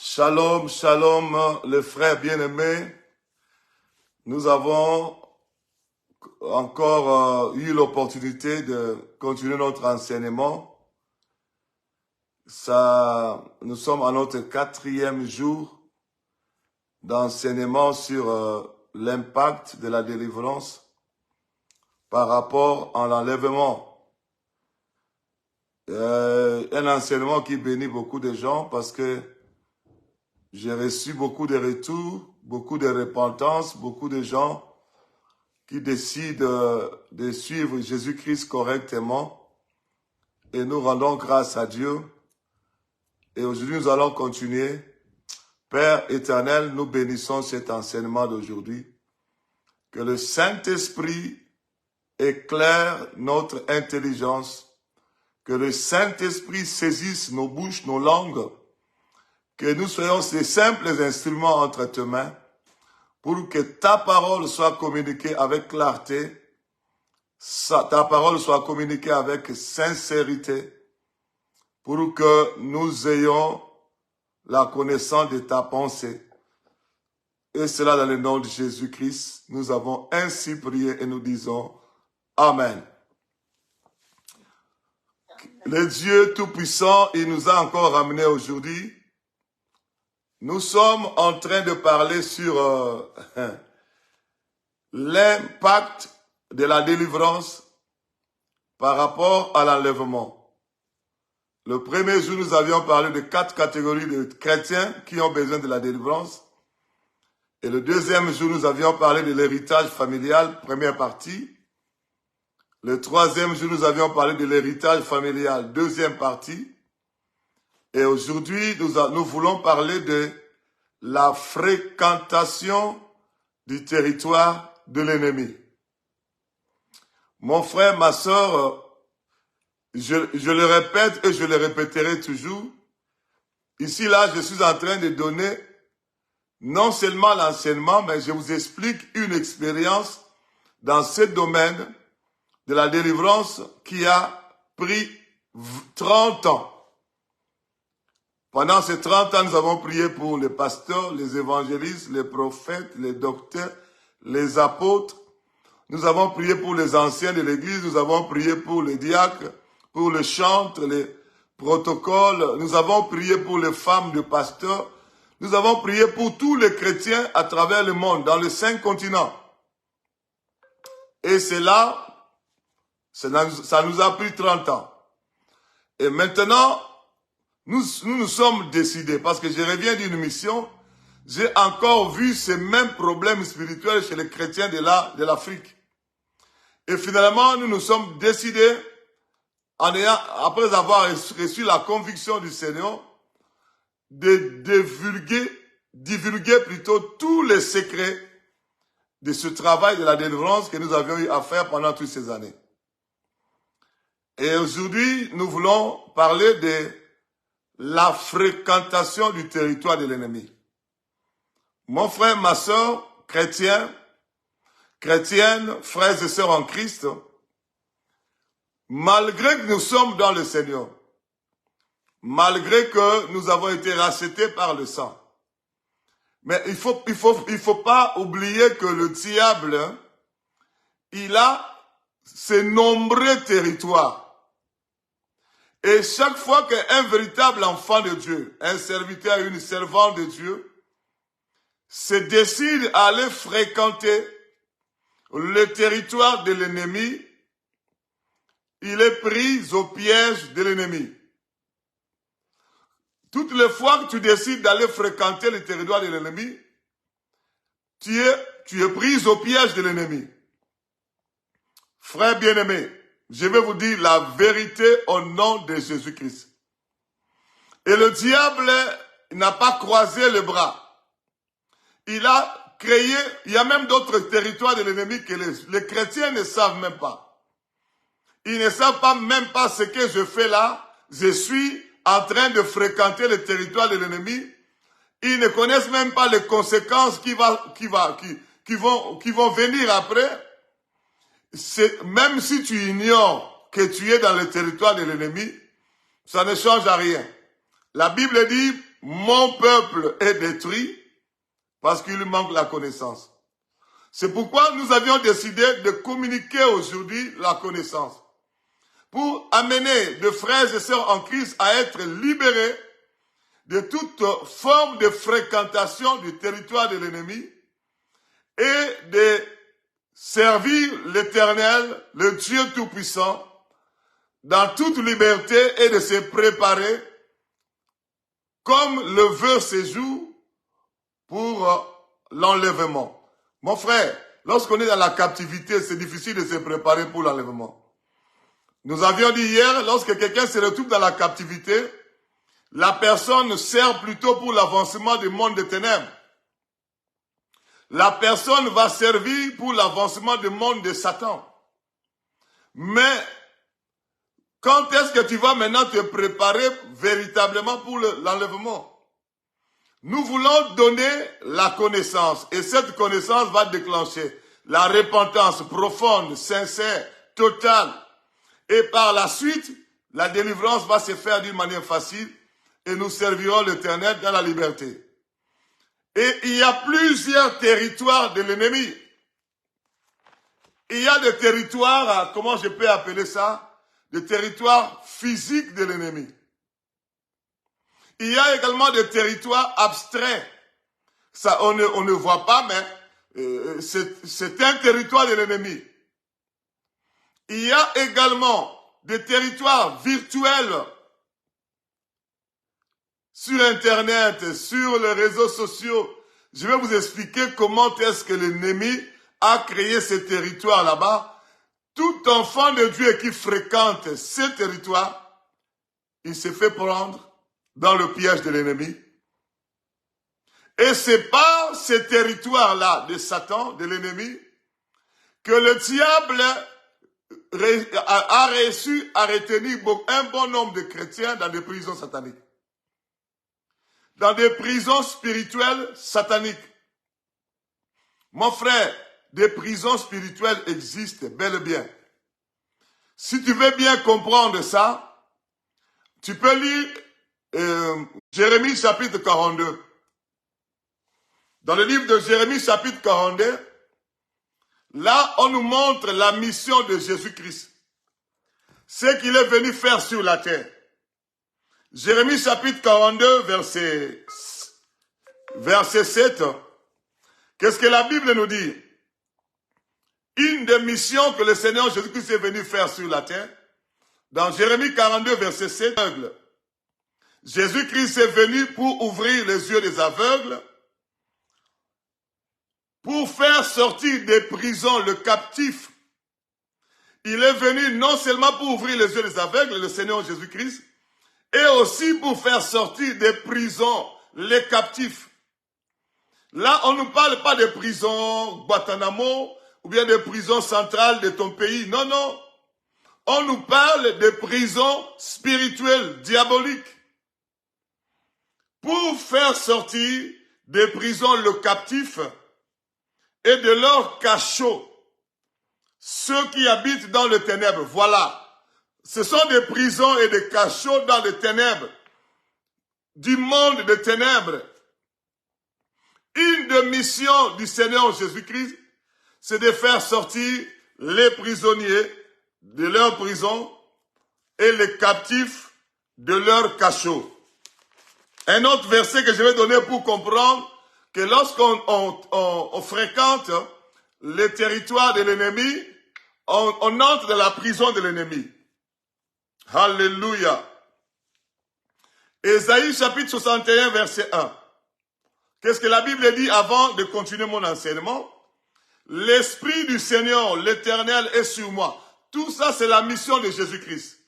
Shalom, shalom, les frères bien-aimés. Nous avons encore eu l'opportunité de continuer notre enseignement. Nous sommes à notre 4e jour d'enseignement sur l'impact de la délivrance par rapport à l'enlèvement. Un enseignement qui bénit beaucoup de gens parce que j'ai reçu beaucoup de retours, beaucoup de repentance, beaucoup de gens qui décident de suivre Jésus-Christ correctement. Et nous rendons grâce à Dieu. Et aujourd'hui, nous allons continuer. Père éternel, nous bénissons cet enseignement d'aujourd'hui. Que le Saint-Esprit éclaire notre intelligence. Que le Saint-Esprit saisisse nos bouches, nos langues. Que nous soyons ces simples instruments entre tes mains pour que ta parole soit communiquée avec clarté, ta parole soit communiquée avec sincérité, pour que nous ayons la connaissance de ta pensée. Et cela dans le nom de Jésus-Christ, nous avons ainsi prié et nous disons Amen. Le Dieu Tout-Puissant, il nous a encore ramenés aujourd'hui. Nous sommes en train de parler sur l'impact de la délivrance par rapport à l'enlèvement. Le premier jour, nous avions parlé de 4 catégories de chrétiens qui ont besoin de la délivrance. Et le deuxième jour, nous avions parlé de l'héritage familial, première partie. Le troisième jour, nous avions parlé de l'héritage familial, deuxième partie. Et aujourd'hui, nous voulons parler de la fréquentation du territoire de l'ennemi. Mon frère, ma soeur, je le répète et je le répéterai toujours. Ici, là, je suis en train de donner non seulement l'enseignement, mais je vous explique une expérience dans ce domaine de la délivrance qui a pris 30 ans. Pendant ces 30 ans, nous avons prié pour les pasteurs, les évangélistes, les prophètes, les docteurs, les apôtres. Nous avons prié pour les anciens de l'Église, nous avons prié pour les diacres, pour les chantres, les protocoles. Nous avons prié pour les femmes de pasteurs. Nous avons prié pour tous les chrétiens à travers le monde, dans les 5 continents. Et cela, ça nous a pris 30 ans. Et maintenant, nous sommes décidés, parce que je reviens d'une mission, j'ai encore vu ces mêmes problèmes spirituels chez les chrétiens de l'Afrique. Et finalement, nous nous sommes décidés, après avoir reçu la conviction du Seigneur, de divulguer plutôt tous les secrets de ce travail de la délivrance que nous avions eu à faire pendant toutes ces années. Et aujourd'hui, nous voulons parler de la fréquentation du territoire de l'ennemi. Mon frère, ma soeur, chrétienne, frères et sœurs en Christ, malgré que nous sommes dans le Seigneur, malgré que nous avons été rachetés par le sang, mais il faut pas oublier que le diable, il a ses nombreux territoires. Et chaque fois qu'un véritable enfant de Dieu, un serviteur, une servante de Dieu, se décide à aller fréquenter le territoire de l'ennemi, il est pris au piège de l'ennemi. Toutes les fois que tu décides d'aller fréquenter le territoire de l'ennemi, tu es pris au piège de l'ennemi. Frères bien-aimés, je vais vous dire la vérité au nom de Jésus-Christ. Et le diable n'a pas croisé les bras. Il a créé, il y a même d'autres territoires de l'ennemi que les chrétiens ne savent même pas. Ils ne savent pas même pas ce que je fais là. Je suis en train de fréquenter le territoire de l'ennemi. Ils ne connaissent même pas les conséquences qui vont venir après. Même si tu ignores que tu es dans le territoire de l'ennemi, ça ne change à rien. La Bible dit, mon peuple est détruit parce qu'il lui manque la connaissance. C'est pourquoi nous avions décidé de communiquer aujourd'hui la connaissance pour amener de frères et sœurs en Christ à être libérés de toute forme de fréquentation du territoire de l'ennemi et de servir l'Éternel, le Dieu Tout-Puissant, dans toute liberté et de se préparer comme le veut ses jours pour l'enlèvement. Mon frère, lorsqu'on est dans la captivité, c'est difficile de se préparer pour l'enlèvement. Nous avions dit hier, lorsque quelqu'un se retrouve dans la captivité, la personne sert plutôt pour l'avancement du monde des ténèbres. La personne va servir pour l'avancement du monde de Satan. Mais quand est-ce que tu vas maintenant te préparer véritablement pour l'enlèvement? Nous voulons donner la connaissance et cette connaissance va déclencher la repentance profonde, sincère, totale. Et par la suite, la délivrance va se faire d'une manière facile et nous servirons l'Éternel dans la liberté. Et il y a plusieurs territoires de l'ennemi. Il y a des territoires, comment je peux appeler ça? Des territoires physiques de l'ennemi. Il y a également des territoires abstraits. Ça, on ne voit pas, mais c'est un territoire de l'ennemi. Il y a également des territoires virtuels sur Internet, sur les réseaux sociaux. Je vais vous expliquer comment est-ce que l'ennemi a créé ces territoires là-bas. Tout enfant de Dieu qui fréquente ces territoires, il se fait prendre dans le piège de l'ennemi. Et c'est par ces territoires-là de Satan, de l'ennemi, que le diable a réussi à retenir un bon nombre de chrétiens dans des prisons sataniques. Dans des prisons spirituelles sataniques. Mon frère, des prisons spirituelles existent bel et bien. Si tu veux bien comprendre ça, tu peux lire Jérémie chapitre 42. Dans le livre de Jérémie chapitre 42, là on nous montre la mission de Jésus-Christ. Ce qu'il est venu faire sur la terre. Jérémie chapitre 42, verset 7. Qu'est-ce que la Bible nous dit? Une des missions que le Seigneur Jésus-Christ est venu faire sur la terre, dans Jérémie 42, verset 7, Jésus-Christ est venu pour ouvrir les yeux des aveugles, pour faire sortir des prisons le captif. Il est venu non seulement pour ouvrir les yeux des aveugles, le Seigneur Jésus-Christ, et aussi pour faire sortir des prisons les captifs. Là, on ne parle pas des prisons Guantanamo ou bien des prisons centrales de ton pays. Non, non. On nous parle des prisons spirituelles, diaboliques. Pour faire sortir des prisons le captif et de leurs cachots, ceux qui habitent dans les ténèbres. Voilà. Ce sont des prisons et des cachots dans les ténèbres, du monde des ténèbres. Une des missions du Seigneur Jésus-Christ, c'est de faire sortir les prisonniers de leur prison et les captifs de leur cachot. Un autre verset que je vais donner pour comprendre que lorsqu'on fréquente les territoires de l'ennemi, on entre dans la prison de l'ennemi. Alléluia. Ésaïe chapitre 61, verset 1. Qu'est-ce que la Bible dit avant de continuer mon enseignement? L'Esprit du Seigneur, l'Éternel, est sur moi. Tout ça, c'est la mission de Jésus-Christ.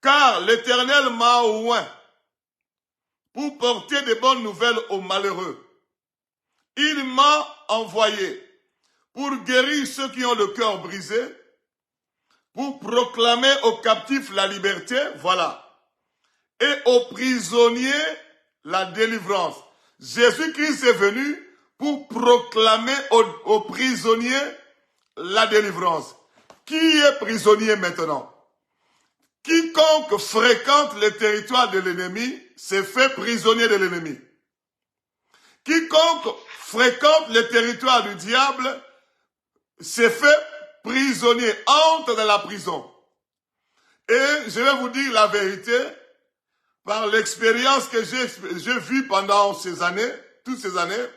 Car l'Éternel m'a oint pour porter de bonnes nouvelles aux malheureux. Il m'a envoyé pour guérir ceux qui ont le cœur brisé, pour proclamer aux captifs la liberté, voilà, et aux prisonniers la délivrance. Jésus-Christ est venu pour proclamer aux prisonniers la délivrance. Qui est prisonnier maintenant? Quiconque fréquente le territoire de l'ennemi, s'est fait prisonnier de l'ennemi. Quiconque fréquente le territoire du diable s'est fait prisonnier, entre dans la prison. Et je vais vous dire la vérité, par l'expérience que j'ai vue pendant ces années, toutes ces années,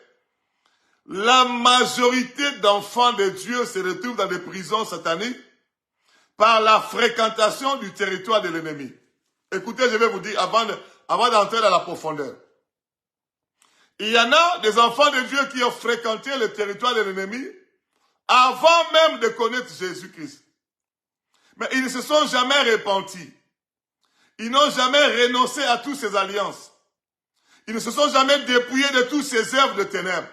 la majorité d'enfants de Dieu se retrouvent dans des prisons sataniques par la fréquentation du territoire de l'ennemi. Écoutez, je vais vous dire, avant d'entrer dans la profondeur. Il y en a des enfants de Dieu qui ont fréquenté le territoire de l'ennemi avant même de connaître Jésus-Christ. Mais ils ne se sont jamais repentis. Ils n'ont jamais renoncé à toutes ces alliances. Ils ne se sont jamais dépouillés de toutes ces œuvres de ténèbres.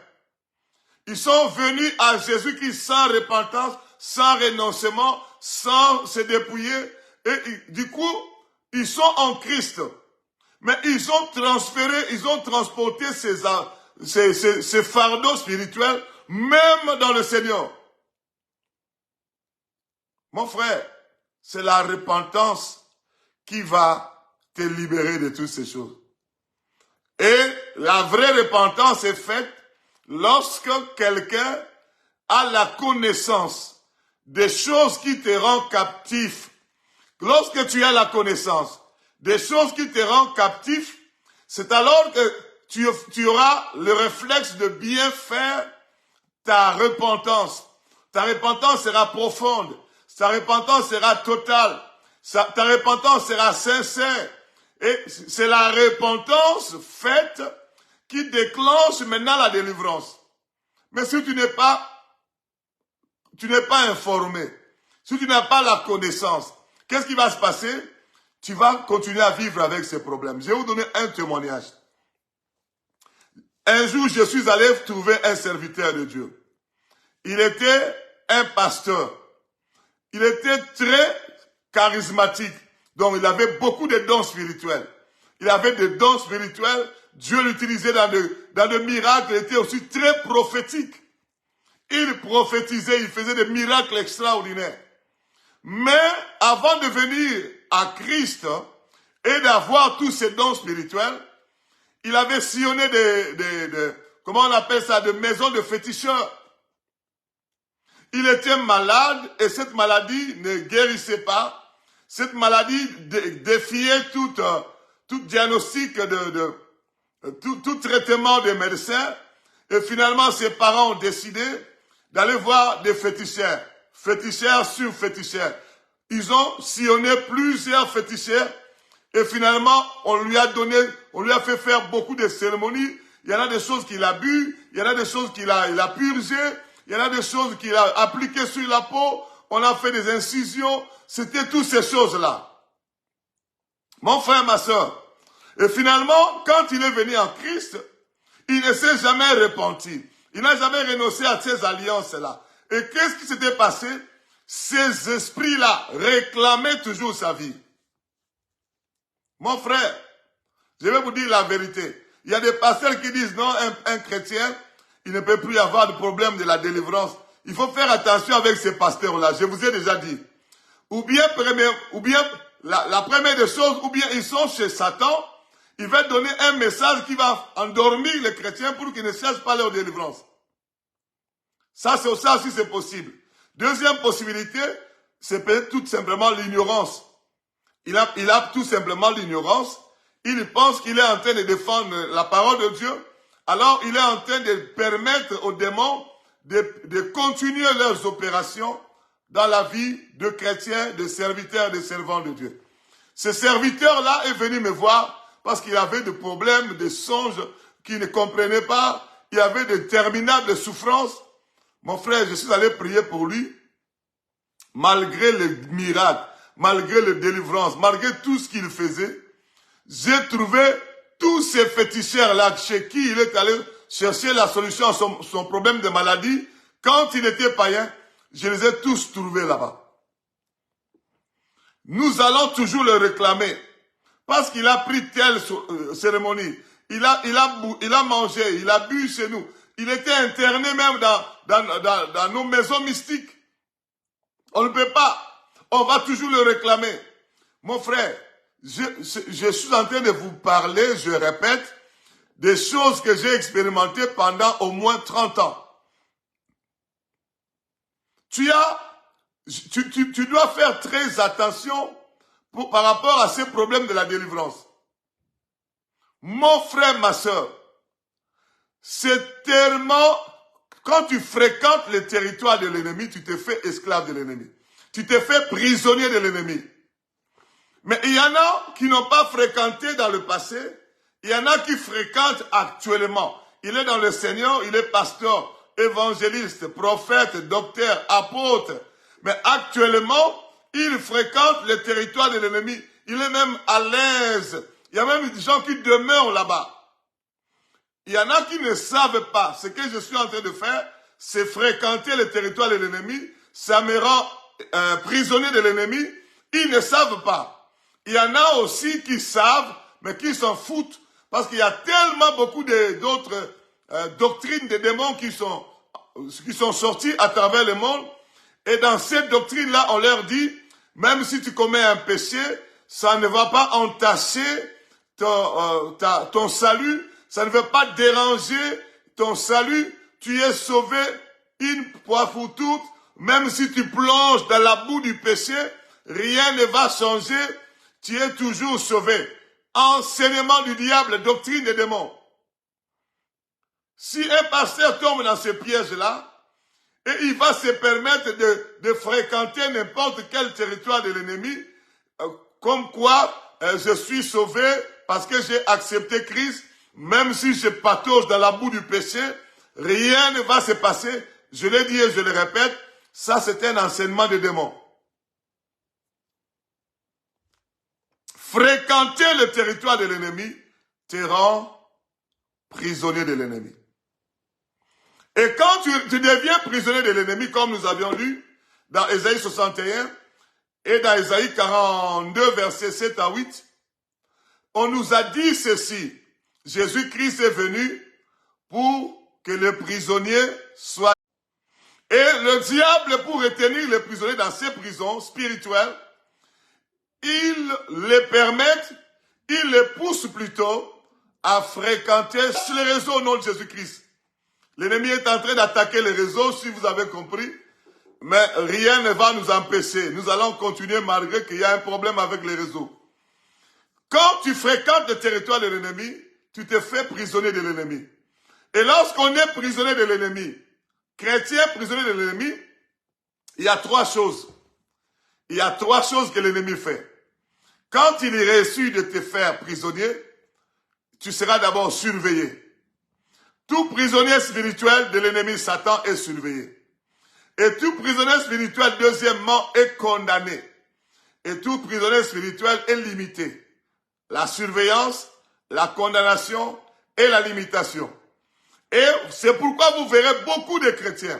Ils sont venus à Jésus-Christ sans repentance, sans renoncement, sans se dépouiller. Et du coup, ils sont en Christ. Mais ils ont transféré, ils ont transporté ces fardeaux spirituels, même dans le Seigneur. Mon frère, c'est la repentance qui va te libérer de toutes ces choses. Et la vraie repentance est faite lorsque quelqu'un a la connaissance des choses qui te rendent captif. Lorsque tu as la connaissance des choses qui te rendent captif, c'est alors que tu auras le réflexe de bien faire ta repentance. Ta repentance sera profonde. Ta repentance sera totale. Ta repentance sera sincère. Et c'est la repentance faite qui déclenche maintenant la délivrance. Mais si tu n'es pas informé, si tu n'as pas la connaissance, qu'est-ce qui va se passer? Tu vas continuer à vivre avec ces problèmes. Je vais vous donner un témoignage. Un jour, je suis allé trouver un serviteur de Dieu. Il était un pasteur. Il était très charismatique. Donc, il avait beaucoup de dons spirituels. Il avait des dons spirituels. Dieu l'utilisait dans des miracles. Il était aussi très prophétique. Il prophétisait, il faisait des miracles extraordinaires. Mais avant de venir à Christ et d'avoir tous ces dons spirituels, il avait sillonné comment on appelle ça, de maisons de féticheurs. Il était malade et cette maladie ne guérissait pas. Cette maladie défiait tout diagnostic, tout traitement des médecins. Et finalement, ses parents ont décidé d'aller voir des féticheurs. Féticheurs sur féticheurs. Ils ont sillonné plusieurs féticheurs. Et finalement, on lui a fait faire beaucoup de cérémonies. Il y en a des choses qu'il a bu, il y en a des choses qu'il a purgées, il y en a des choses qu'il a appliquées sur la peau, on a fait des incisions, c'était toutes ces choses-là. Mon frère, ma soeur. Et finalement, quand il est venu en Christ, il ne s'est jamais repenti. Il n'a jamais renoncé à ces alliances-là. Et qu'est-ce qui s'était passé? Ces esprits-là réclamaient toujours sa vie. Mon frère, je vais vous dire la vérité. Il y a des pasteurs qui disent non, un chrétien, il ne peut plus avoir de problème de la délivrance. Il faut faire attention avec ces pasteurs-là. Je vous ai déjà dit. Ou bien la première des choses, ou bien ils sont chez Satan, il va donner un message qui va endormir les chrétiens pour qu'ils ne cherchent pas leur délivrance. Ça aussi c'est possible. Deuxième possibilité, c'est peut-être tout simplement l'ignorance. Il a tout simplement l'ignorance. Il pense qu'il est en train de défendre la parole de Dieu. Alors, il est en train de permettre aux démons de continuer leurs opérations dans la vie de chrétiens, de serviteurs, de servants de Dieu. Ce serviteur-là est venu me voir parce qu'il avait des problèmes, des songes qu'il ne comprenait pas. Il avait d'interminables souffrances. Mon frère, je suis allé prier pour lui. Malgré les miracles, malgré les délivrances, malgré tout ce qu'il faisait, j'ai trouvé tous ces féticheurs-là chez qui il est allé chercher la solution à son problème de maladie. Quand il était païen, je les ai tous trouvés là-bas. Nous allons toujours le réclamer. Parce qu'il a pris telle cérémonie. Il a mangé, il a bu chez nous. Il était interné même dans nos maisons mystiques. On ne peut pas. On va toujours le réclamer. Mon frère, je suis en train de vous parler, je répète, des choses que j'ai expérimentées pendant au moins 30 ans. Tu dois faire très attention par rapport à ces problèmes de la délivrance. Mon frère, ma soeur, c'est tellement... Quand tu fréquentes le territoire de l'ennemi, tu te fais esclave de l'ennemi. Tu te fais prisonnier de l'ennemi. Mais il y en a qui n'ont pas fréquenté dans le passé. Il y en a qui fréquentent actuellement. Il est dans le Seigneur, il est pasteur, évangéliste, prophète, docteur, apôtre. Mais actuellement, il fréquente le territoire de l'ennemi. Il est même à l'aise. Il y a même des gens qui demeurent là-bas. Il y en a qui ne savent pas. Ce que je suis en train de faire, c'est fréquenter le territoire de l'ennemi. Ça me rend prisonnier de l'ennemi. Ils ne savent pas. Il y en a aussi qui savent, mais qui s'en foutent. Parce qu'il y a tellement beaucoup d'autres doctrines des démons qui sont sorties à travers le monde. Et dans cette doctrine-là, on leur dit, même si tu commets un péché, ça ne va pas entacher ton salut. Ça ne veut pas déranger ton salut. Tu es sauvé une fois pour toutes. Même si tu plonges dans la boue du péché, rien ne va changer. Tu es toujours sauvé. Enseignement du diable, doctrine des démons. Si un pasteur tombe dans ce piège-là, et il va se permettre de fréquenter n'importe quel territoire de l'ennemi, comme quoi je suis sauvé parce que j'ai accepté Christ, même si je patauge dans la boue du péché, rien ne va se passer. Je l'ai dit et je le répète, ça c'est un enseignement de démons. Fréquenter le territoire de l'ennemi te rend prisonnier de l'ennemi. Et quand tu deviens prisonnier de l'ennemi, comme nous avions lu dans Ésaïe 61 et dans Ésaïe 42, versets 7 à 8, on nous a dit ceci. Jésus-Christ est venu pour que le prisonnier soit... Et le diable, pour retenir les prisonniers dans ses prisons spirituelles, il les permet, il les pousse plutôt à fréquenter les réseaux au nom de Jésus-Christ. L'ennemi est en train d'attaquer les réseaux, si vous avez compris, mais rien ne va nous empêcher. Nous allons continuer malgré qu'il y a un problème avec les réseaux. Quand tu fréquentes le territoire de l'ennemi, tu te fais prisonnier de l'ennemi. Et lorsqu'on est prisonnier de l'ennemi, chrétien prisonnier de l'ennemi, il y a trois choses. Il y a trois choses que l'ennemi fait. Quand il est reçu de te faire prisonnier, tu seras d'abord surveillé. Tout prisonnier spirituel de l'ennemi Satan est surveillé. Et tout prisonnier spirituel, deuxièmement, est condamné. Et tout prisonnier spirituel est limité. La surveillance, la condamnation et la limitation. Et c'est pourquoi vous verrez beaucoup de chrétiens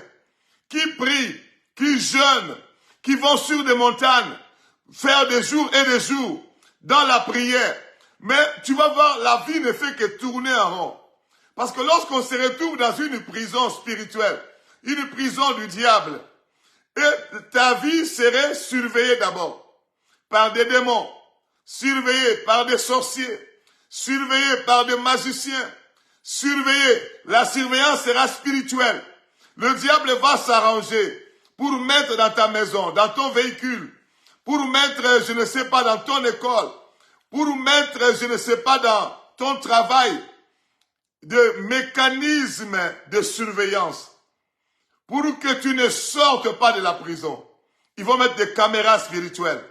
qui prient, qui jeûnent, qui vont sur des montagnes, faire des jours et des jours dans la prière. Mais tu vas voir, la vie ne fait que tourner en rond. Parce que lorsqu'on se retrouve dans une prison spirituelle, une prison du diable, et ta vie serait surveillée d'abord par des démons, surveillée par des sorciers, surveillée par des magiciens, surveillée. La surveillance sera spirituelle. Le diable va s'arranger pour mettre dans ta maison, dans ton véhicule, pour mettre, je ne sais pas, dans ton école, pour mettre, je ne sais pas, dans ton travail, de mécanismes de surveillance pour que tu ne sortes pas de la prison. Ils vont mettre des caméras spirituelles,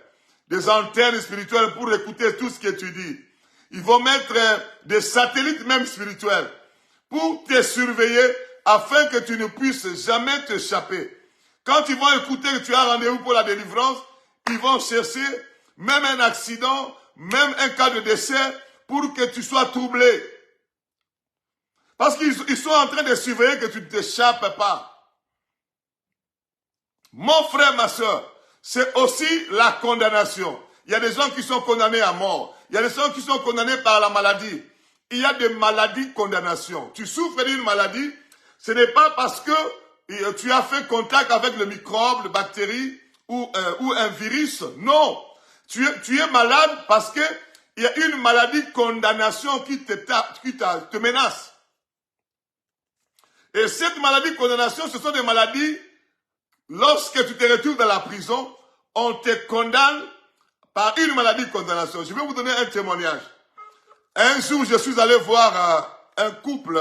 des antennes spirituelles pour écouter tout ce que tu dis. Ils vont mettre des satellites même spirituels pour te surveiller afin que tu ne puisses jamais t'échapper. Quand ils vont écouter que tu as rendez-vous pour la délivrance, ils vont chercher même un accident, même un cas de décès pour que tu sois troublé. Parce qu'ils sont en train de surveiller que tu ne t'échappes pas. Mon frère, ma soeur, c'est aussi la condamnation. Il y a des gens qui sont condamnés à mort. Il y a des gens qui sont condamnés par la maladie. Il y a des maladies condamnation. Tu souffres d'une maladie, ce n'est pas parce que tu as fait contact avec le microbe, la bactérie ou un virus. Non. Tu es malade parce que il y a une maladie condamnation qui te menace. Et cette maladie condamnation, ce sont des maladies, lorsque tu te retrouves dans la prison, on te condamne par une maladie condamnation. Je vais vous donner un témoignage. Un jour, je suis allé voir un couple.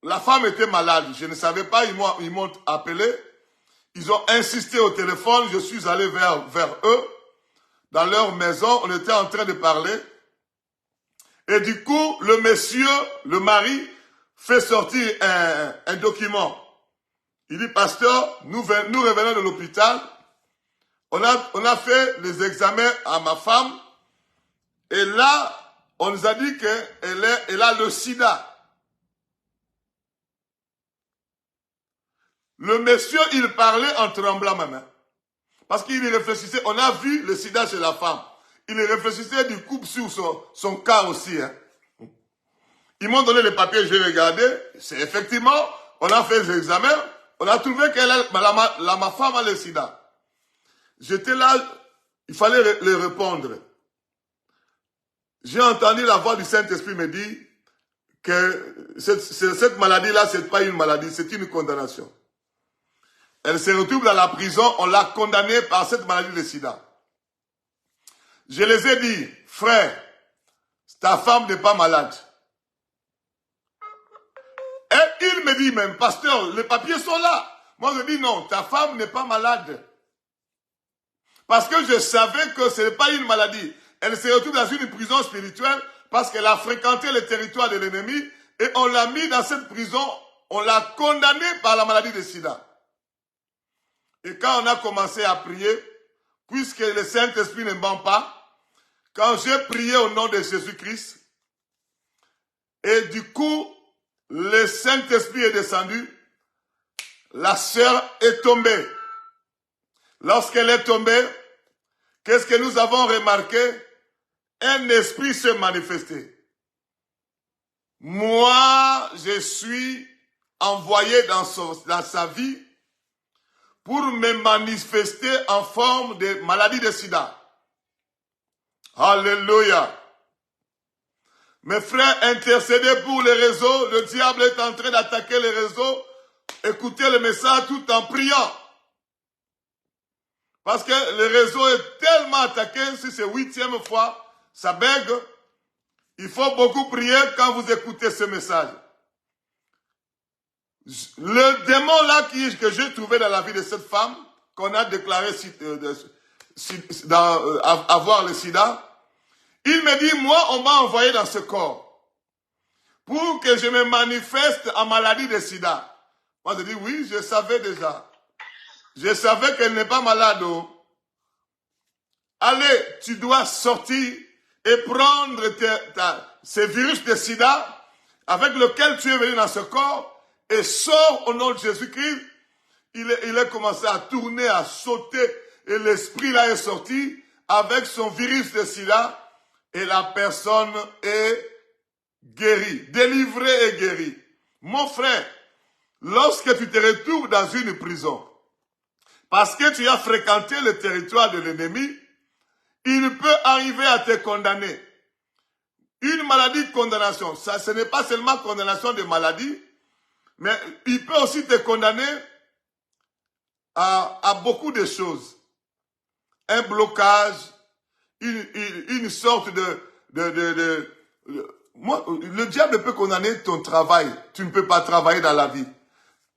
La femme était malade. Je ne savais pas, ils m'ont appelé. Ils ont insisté au téléphone. Je suis allé vers eux. Dans leur maison, on était en train de parler. Et du coup, le monsieur, le mari, fait sortir un document. Il dit, pasteur, nous revenons de l'hôpital. On a fait les examens à ma femme. Et là, on nous a dit qu'elle a le sida. Le monsieur, il parlait en tremblant ma main. Parce qu'il réfléchissait, on a vu le sida chez la femme. Il réfléchissait du coup sur son cas aussi. Hein. Ils m'ont donné les papiers, j'ai regardé. C'est effectivement, on a fait les examens. On a trouvé que ma femme a le sida. J'étais là, il fallait le répondre. J'ai entendu la voix du Saint-Esprit me dire que cette maladie-là, ce n'est pas une maladie, c'est une condamnation. Elle se retrouve dans la prison, on l'a condamnée par cette maladie de sida. Je les ai dit, frère, ta femme n'est pas malade. Et il me dit même, pasteur, les papiers sont là. Moi je dis non, ta femme n'est pas malade. Parce que je savais que ce n'est pas une maladie. Elle se retrouve dans une prison spirituelle parce qu'elle a fréquenté le territoire de l'ennemi et on l'a mis dans cette prison, on l'a condamnée par la maladie de sida. Et quand on a commencé à prier, puisque le Saint-Esprit ne ment pas, quand j'ai prié au nom de Jésus-Christ, et du coup, le Saint-Esprit est descendu, la sœur est tombée. Lorsqu'elle est tombée, qu'est-ce que nous avons remarqué? Un esprit s'est manifesté. Moi, je suis envoyé dans sa vie pour me manifester en forme de maladie de sida. Alléluia. Mes frères, intercédez pour les réseaux. Le diable est en train d'attaquer les réseaux. Écoutez le message tout en priant. Parce que le réseau est tellement attaqué, si c'est 8e fois, ça bègue. Il faut beaucoup prier quand vous écoutez ce message. Le démon là que j'ai trouvé dans la vie de cette femme, qu'on a déclaré avoir le sida, il me dit, moi on m'a envoyé dans ce corps pour que je me manifeste en maladie de sida. Moi je dis oui, je savais déjà. Je savais qu'elle n'est pas malade. Oh. Allez, tu dois sortir et prendre ce virus de sida avec lequel tu es venu dans ce corps et sors au nom de Jésus-Christ. Il a commencé à tourner, à sauter et l'esprit là est sorti avec son virus de sida et la personne est guérie, délivrée et guérie. Mon frère, lorsque tu te retrouves dans une prison, parce que tu as fréquenté le territoire de l'ennemi, il peut arriver à te condamner. Une maladie de condamnation, ça, ce n'est pas seulement condamnation de maladie, mais il peut aussi te condamner à beaucoup de choses. Un blocage, une sorte moi, le diable peut condamner ton travail. Tu ne peux pas travailler dans la vie.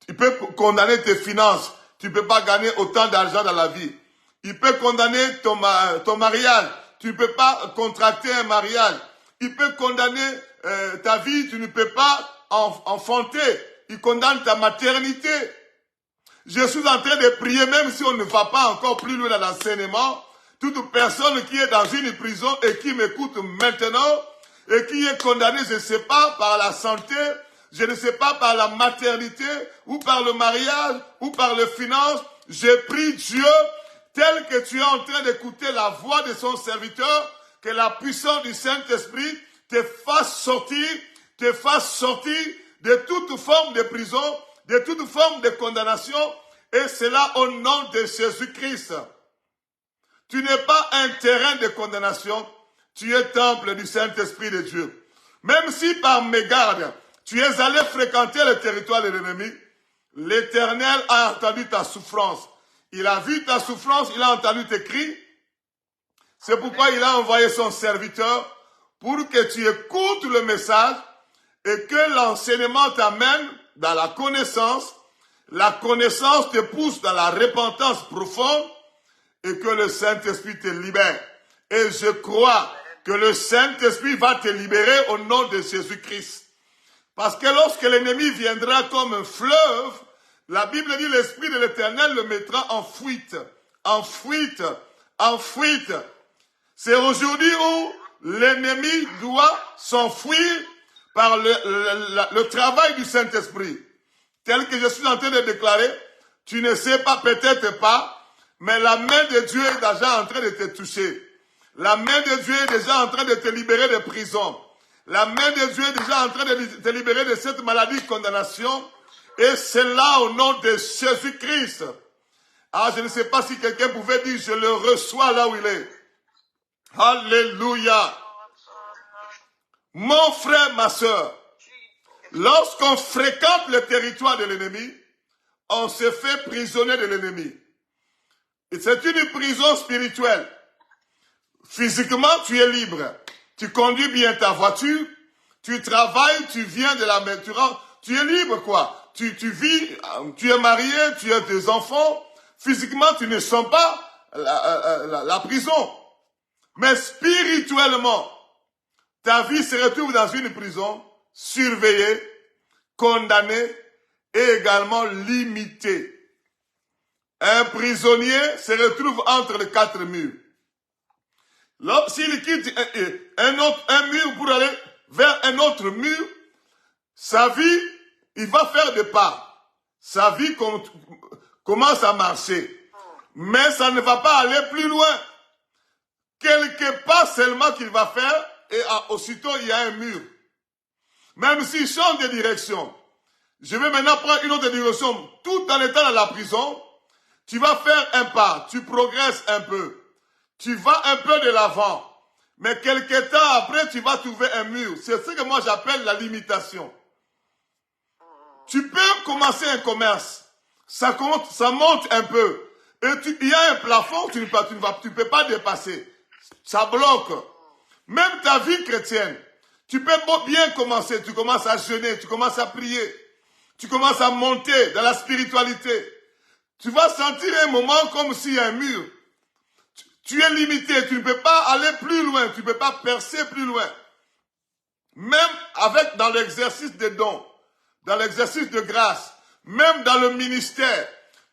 Il peut condamner tes finances. Tu ne peux pas gagner autant d'argent dans la vie. Il peut condamner ton mariage. Tu ne peux pas contracter un mariage. Il peut condamner ta vie. Tu ne peux pas enfanter. Il condamne ta maternité. Je suis en train de prier, même si on ne va pas encore plus loin dans l'enseignement, toute personne qui est dans une prison et qui m'écoute maintenant et qui est condamnée, je ne sais pas, par la santé, je ne sais pas, par la maternité ou par le mariage ou par les finances, je prie Dieu, tel que tu es en train d'écouter la voix de son serviteur, que la puissance du Saint-Esprit te fasse sortir de toute forme de prison, de toute forme de condamnation, et cela au nom de Jésus-Christ. Tu n'es pas un terrain de condamnation, tu es temple du Saint-Esprit de Dieu. Même si par mégarde, tu es allé fréquenter le territoire de l'ennemi, l'Éternel a entendu ta souffrance. Il a vu ta souffrance, il a entendu tes cris. C'est pourquoi il a envoyé son serviteur pour que tu écoutes le message et que l'enseignement t'amène dans la connaissance te pousse dans la repentance profonde et que le Saint-Esprit te libère. Et je crois que le Saint-Esprit va te libérer au nom de Jésus-Christ. Parce que lorsque l'ennemi viendra comme un fleuve, la Bible dit l'Esprit de l'Éternel le mettra en fuite, en fuite, en fuite. C'est aujourd'hui où l'ennemi doit s'enfuir par le travail du Saint-Esprit. Tel que je suis en train de déclarer, tu ne sais pas, peut-être pas, mais la main de Dieu est déjà en train de te toucher. La main de Dieu est déjà en train de te libérer de prison. La main de Dieu est déjà en train de te libérer de cette maladie de condamnation. Et c'est là au nom de Jésus-Christ. Ah, je ne sais pas si quelqu'un pouvait dire, je le reçois là où il est. Alléluia. Mon frère, ma soeur, lorsqu'on fréquente le territoire de l'ennemi, on se fait prisonnier de l'ennemi. Et c'est une prison spirituelle. Physiquement, tu es libre. Tu conduis bien ta voiture, tu travailles, tu viens de la maison, tu es libre quoi. Tu vis, tu es marié, tu as des enfants. Physiquement, tu ne sens pas la prison. Mais spirituellement, ta vie se retrouve dans une prison, surveillée, condamnée et également limitée. Un prisonnier se retrouve entre les quatre murs. S'il quitte un mur pour aller vers un autre mur, sa vie, il va faire des pas. Sa vie commence à marcher. Mais ça ne va pas aller plus loin. Quelques pas seulement qu'il va faire, et aussitôt il y a un mur. Même s'il change de direction, je vais maintenant prendre une autre direction, tout en étant dans la prison, tu vas faire un pas, tu progresses un peu. Tu vas un peu de l'avant, mais quelques temps après, tu vas trouver un mur. C'est ce que moi j'appelle la limitation. Tu peux commencer un commerce, ça monte un peu, et il y a un plafond, tu ne peux pas dépasser. Ça bloque. Même ta vie chrétienne, tu peux bien commencer, tu commences à jeûner, tu commences à prier, tu commences à monter dans la spiritualité. Tu vas sentir un moment comme s'il y a un mur. Tu es limité, tu ne peux pas aller plus loin, tu ne peux pas percer plus loin. Même dans l'exercice des dons, dans l'exercice de grâce, même dans le ministère,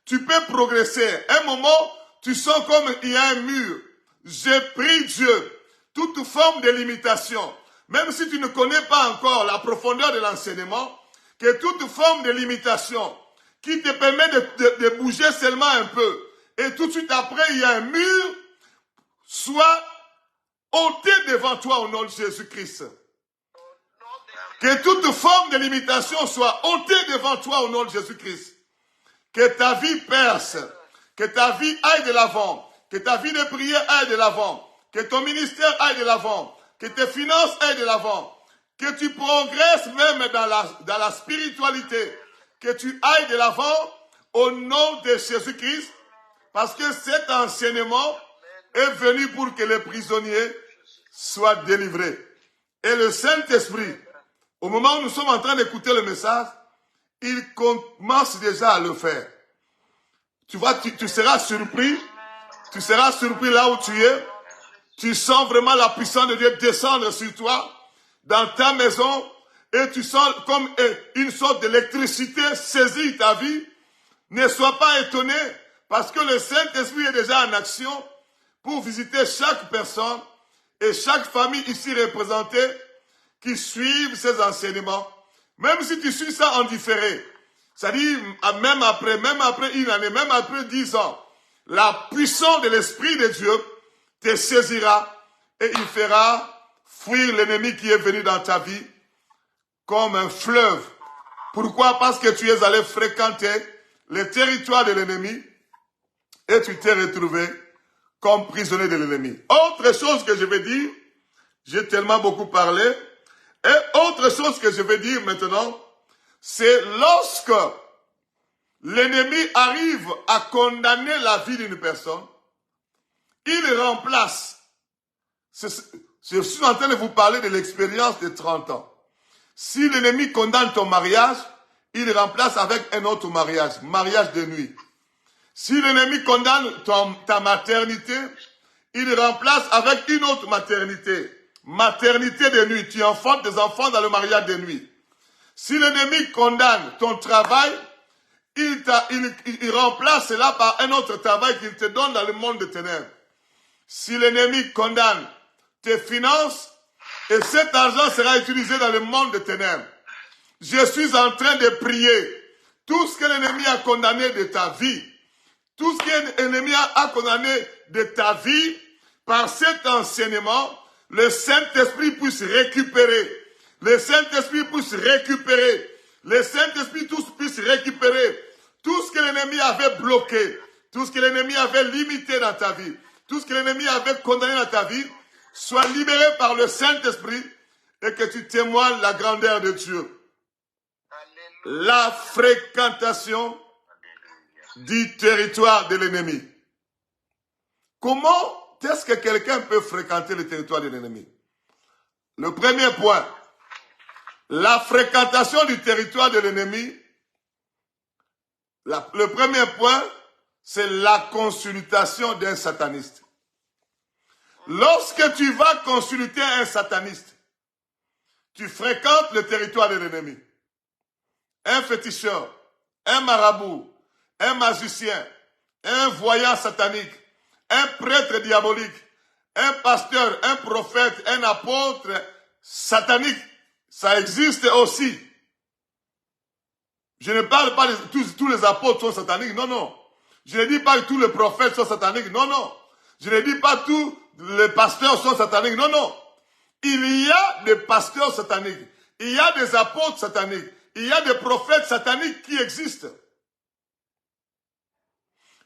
tu peux progresser. Un moment, tu sens comme il y a un mur. Je prie Dieu, toute forme de limitation, même si tu ne connais pas encore la profondeur de l'enseignement, que toute forme de limitation qui te permet de bouger seulement un peu, et tout de suite après, il y a un mur, soit ôté devant toi au nom de Jésus-Christ. Que toute forme de limitation soit ôtée devant toi au nom de Jésus-Christ. Que ta vie perce, que ta vie aille de l'avant, que ta vie de prière aille de l'avant, que ton ministère aille de l'avant, que tes finances aillent de l'avant, que tu progresses même dans la spiritualité, que tu ailles de l'avant au nom de Jésus-Christ, parce que cet enseignement est venu pour que les prisonniers soient délivrés. Et le Saint-Esprit, au moment où nous sommes en train d'écouter le message, il commence déjà à le faire. Tu vois, tu seras surpris là où tu es. Tu sens vraiment la puissance de Dieu descendre sur toi, dans ta maison, et tu sens comme une sorte d'électricité saisit ta vie. Ne sois pas étonné, parce que le Saint-Esprit est déjà en action pour visiter chaque personne et chaque famille ici représentée qui suivent ces enseignements. Même si tu suis ça en différé, c'est-à-dire même après une année, même après 10 ans, la puissance de l'Esprit de Dieu te saisira et il fera fuir l'ennemi qui est venu dans ta vie comme un fleuve. Pourquoi? Parce que tu es allé fréquenter le territoire de l'ennemi et tu t'es retrouvé comme prisonnier de l'ennemi. Autre chose que je vais dire, j'ai tellement beaucoup parlé, et autre chose que je vais dire maintenant, c'est lorsque l'ennemi arrive à condamner la vie d'une personne, il remplace. Je suis en train de vous parler de l'expérience de 30 ans. Si l'ennemi condamne ton mariage, il remplace avec un autre mariage, mariage de nuit. Si l'ennemi condamne ta maternité, il remplace avec une autre maternité, maternité de nuit. Tu enfantes des enfants dans le mariage de nuit. Si l'ennemi condamne ton travail, il remplace cela par un autre travail qu'il te donne dans le monde des ténèbres. Si l'ennemi condamne tes finances, et cet argent sera utilisé dans le monde des ténèbres. Je suis en train de prier. Tout ce que l'ennemi a condamné de ta vie, tout ce que l'ennemi a condamné de ta vie, par cet enseignement, le Saint-Esprit puisse récupérer. Le Saint-Esprit puisse récupérer. Le Saint-Esprit puisse récupérer tout ce que l'ennemi avait bloqué, tout ce que l'ennemi avait limité dans ta vie, tout ce que l'ennemi avait condamné dans ta vie, soit libéré par le Saint-Esprit et que tu témoignes la grandeur de Dieu. La fréquentation du territoire de l'ennemi. Comment est-ce que quelqu'un peut fréquenter le territoire de l'ennemi? Le premier point, la fréquentation du territoire de l'ennemi, le premier point, c'est la consultation d'un sataniste. Lorsque tu vas consulter un sataniste, tu fréquentes le territoire de l'ennemi. Un féticheur, un marabout, un magicien, un voyant satanique, un prêtre diabolique, un pasteur, un prophète, un apôtre satanique, ça existe aussi. Je ne parle pas de tous les apôtres sont sataniques, non, non. Je ne dis pas que tous les prophètes sont sataniques, non, non. Je ne dis pas que tous les pasteurs sont sataniques, non, non. Il y a des pasteurs sataniques, il y a des apôtres sataniques, il y a des prophètes sataniques qui existent.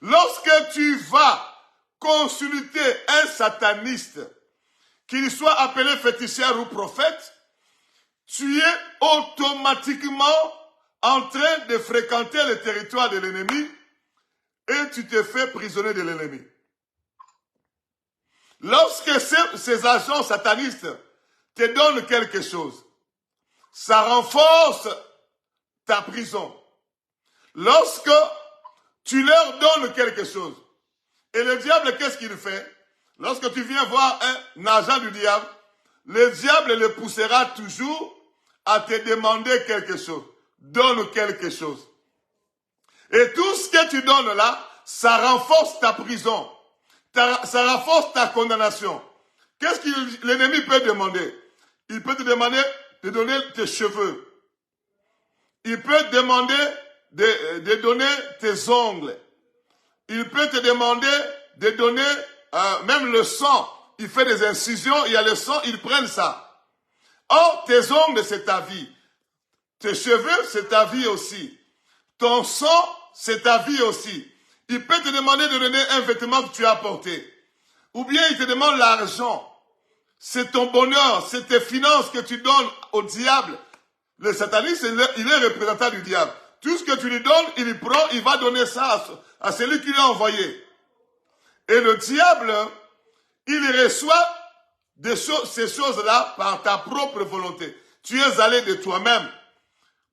Lorsque tu vas consulter un sataniste, qu'il soit appelé féticheur ou prophète, tu es automatiquement en train de fréquenter le territoire de l'ennemi et tu te fais prisonnier de l'ennemi. Lorsque ces agents satanistes te donnent quelque chose, ça renforce ta prison. Lorsque tu leur donnes quelque chose, et le diable, qu'est-ce qu'il fait? Lorsque tu viens voir un agent du diable, le diable le poussera toujours à te demander quelque chose. Donne quelque chose. Et tout ce que tu donnes là, ça renforce ta prison. Ça renforce ta condamnation. Qu'est-ce que l'ennemi peut demander? Il peut te demander de donner tes cheveux. Il peut te demander de donner tes ongles. Il peut te demander de donner même le sang. Il fait des incisions, il y a le sang, ils prennent ça. Or, tes ongles, c'est ta vie. Tes cheveux, c'est ta vie aussi. Ton sang, c'est ta vie aussi. Il peut te demander de donner un vêtement que tu as porté. Ou bien il te demande l'argent. C'est ton bonheur, c'est tes finances que tu donnes au diable. Le sataniste, il est représentant du diable. Tout ce que tu lui donnes, il prend, il va donner ça à celui qui l'a envoyé. Et le diable, il reçoit ces choses-là par ta propre volonté. Tu es allé de toi-même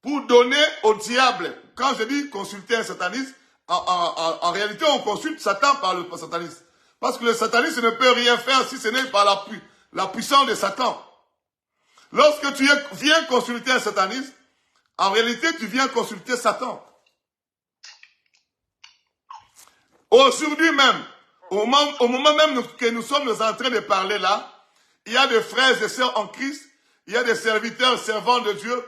pour donner au diable. Quand je dis consulter un sataniste, en réalité, on consulte Satan par le sataniste. Parce que le sataniste ne peut rien faire si ce n'est par la puissance de Satan. Lorsque tu viens consulter un sataniste, en réalité, tu viens consulter Satan. Aujourd'hui même, au moment même que nous sommes en train de parler là, il y a des frères et sœurs en Christ, il y a des serviteurs, servants de Dieu,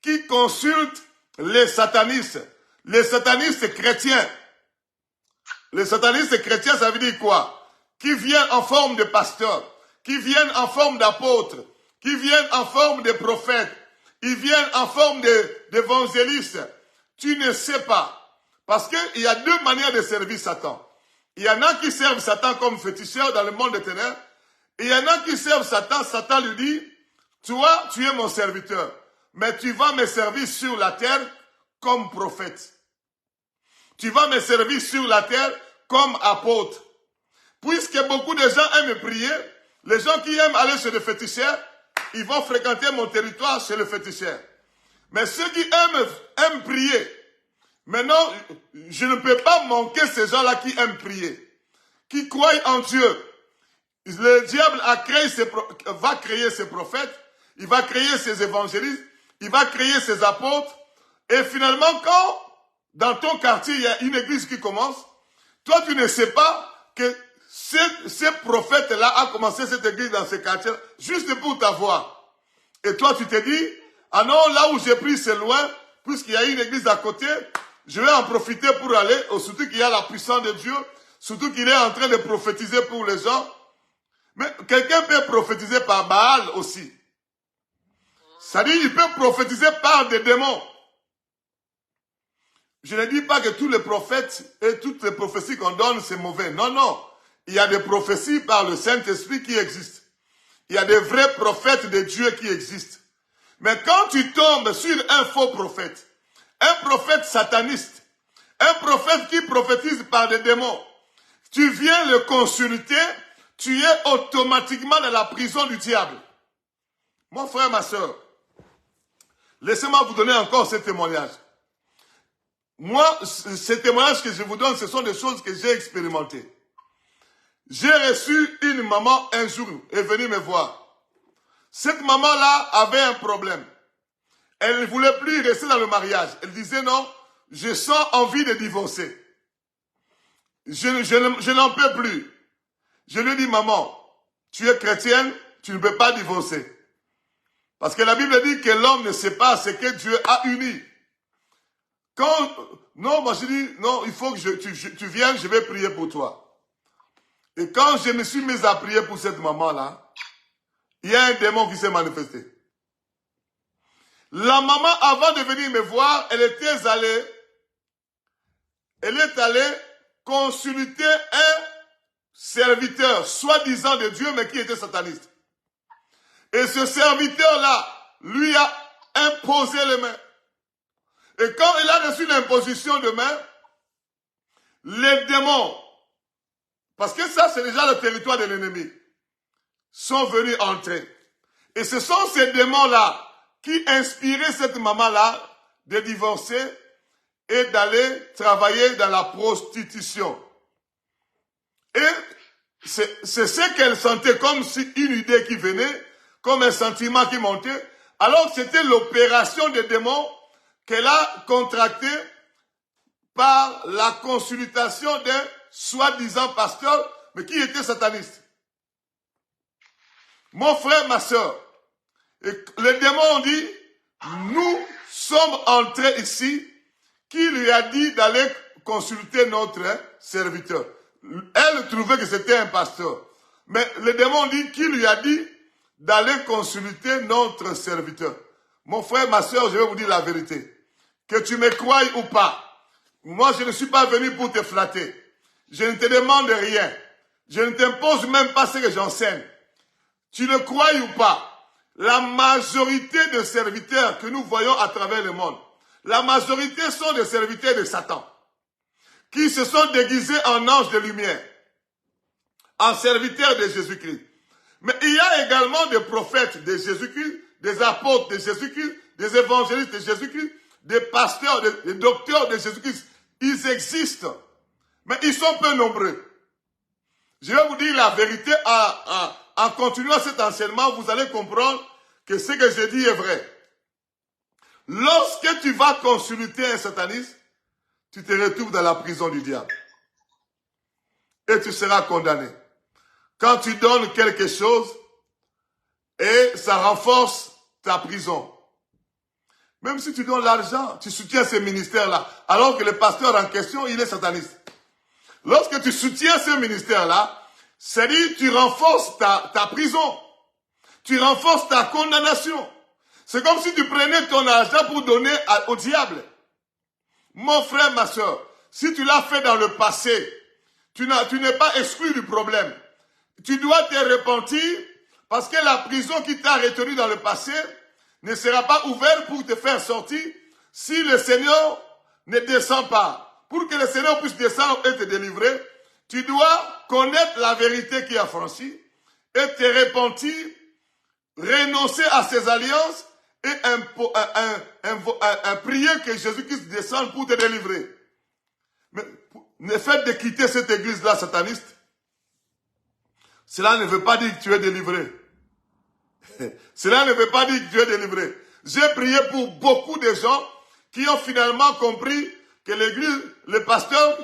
qui consultent les satanistes chrétiens. Les satanistes chrétiens, ça veut dire quoi? Qui viennent en forme de pasteurs, qui viennent en forme d'apôtres, qui viennent en forme de prophètes, ils viennent en forme d'évangélistes. Tu ne sais pas. Parce qu'il y a deux manières de servir Satan. Il y en a qui servent Satan comme féticheur dans le monde des ténèbres. Et il y en a qui servent Satan. Satan lui dit, toi, tu es mon serviteur. Mais tu vas me servir sur la terre comme prophète. Tu vas me servir sur la terre comme apôtre. Puisque beaucoup de gens aiment prier, les gens qui aiment aller chez le féticheur, ils vont fréquenter mon territoire chez le féticheur. Mais ceux qui aiment prier, maintenant, je ne peux pas manquer ces gens-là qui aiment prier, qui croient en Dieu. Le diable va créer ses prophètes, il va créer ses évangélistes, il va créer ses apôtres. Et finalement, quand dans ton quartier, il y a une église qui commence, toi, tu ne sais pas que ce prophète-là a commencé cette église dans ce quartier, juste pour t'avoir. Et toi, tu te dis, ah non, là où j'ai pris, c'est loin, puisqu'il y a une église à côté, je vais en profiter pour aller, surtout qu'il y a la puissance de Dieu, surtout qu'il est en train de prophétiser pour les gens. Mais quelqu'un peut prophétiser par Baal aussi. C'est-à-dire, il peut prophétiser par des démons. Je ne dis pas que tous les prophètes et toutes les prophéties qu'on donne, c'est mauvais. Non, non. Il y a des prophéties par le Saint-Esprit qui existent. Il y a des vrais prophètes de Dieu qui existent. Mais quand tu tombes sur un faux prophète, un prophète sataniste, un prophète qui prophétise par des démons, tu viens le consulter, tu es automatiquement dans la prison du diable. Mon frère, ma soeur, laissez-moi vous donner encore ce témoignage. Moi, ces témoignages que je vous donne, ce sont des choses que j'ai expérimentées. J'ai reçu une maman un jour, elle est venue me voir. Cette maman-là avait un problème. Elle ne voulait plus rester dans le mariage. Elle disait non, je sens envie de divorcer. Je n'en peux plus. Je lui ai dit, maman, tu es chrétienne, tu ne peux pas divorcer. Parce que la Bible dit que l'homme ne sait pas ce que Dieu a uni. Non, moi je dis, non, il faut que tu viennes, je vais prier pour toi. Et quand je me suis mis à prier pour cette maman-là, il y a un démon qui s'est manifesté. La maman, avant de venir me voir, elle est allée consulter un serviteur, soi-disant de Dieu, mais qui était sataniste. Et ce serviteur-là, lui a imposé les mains. Et quand il a reçu l'imposition de main, les démons, parce que ça c'est déjà le territoire de l'ennemi, sont venus entrer. Et ce sont ces démons-là qui inspiraient cette maman-là de divorcer et d'aller travailler dans la prostitution. Et c'est ce qu'elle sentait comme si une idée qui venait, comme un sentiment qui montait, alors c'était l'opération des démons qu'elle a contracté par la consultation d'un soi-disant pasteur, mais qui était sataniste. Mon frère, ma soeur, les démons ont dit, nous sommes entrés ici, qui lui a dit d'aller consulter notre serviteur. Elle trouvait que c'était un pasteur. Mais les démons ont dit, qui lui a dit d'aller consulter notre serviteur. Mon frère, ma soeur, je vais vous dire la vérité. Que tu me croies ou pas, moi je ne suis pas venu pour te flatter. Je ne te demande rien. Je ne t'impose même pas ce que j'enseigne. Tu le crois ou pas, la majorité de serviteurs que nous voyons à travers le monde, la majorité sont des serviteurs de Satan, qui se sont déguisés en anges de lumière, en serviteurs de Jésus-Christ. Mais il y a également des prophètes de Jésus-Christ, des apôtres de Jésus-Christ, des évangélistes de Jésus-Christ, des pasteurs, des docteurs de Jésus-Christ. Ils existent, mais ils sont peu nombreux. Je vais vous dire la vérité, en continuant cet enseignement, vous allez comprendre que ce que je dis est vrai. Lorsque tu vas consulter un sataniste, tu te retrouves dans la prison du diable. Et tu seras condamné. Quand tu donnes quelque chose, et ça renforce ta prison. Même si tu donnes l'argent, tu soutiens ce ministère-là, alors que le pasteur en question, il est sataniste. Lorsque tu soutiens ce ministère-là, c'est-à-dire tu renforces ta prison. Tu renforces ta condamnation. C'est comme si tu prenais ton argent pour donner au diable. Mon frère, ma soeur, si tu l'as fait dans le passé, Tu n'es pas exclu du problème. Tu dois te repentir parce que la prison qui t'a retenu dans le passé ne sera pas ouverte pour te faire sortir si le Seigneur ne descend pas. Pour que le Seigneur puisse descendre et te délivrer, tu dois connaître la vérité qui a franchi et te repentir, renoncer à ces alliances et prier que Jésus-Christ descende pour te délivrer. Mais le fait de quitter cette église-là sataniste, cela ne veut pas dire que tu es délivré. Cela ne veut pas dire que tu es délivré. J'ai prié pour beaucoup de gens qui ont finalement compris que l'église, les pasteurs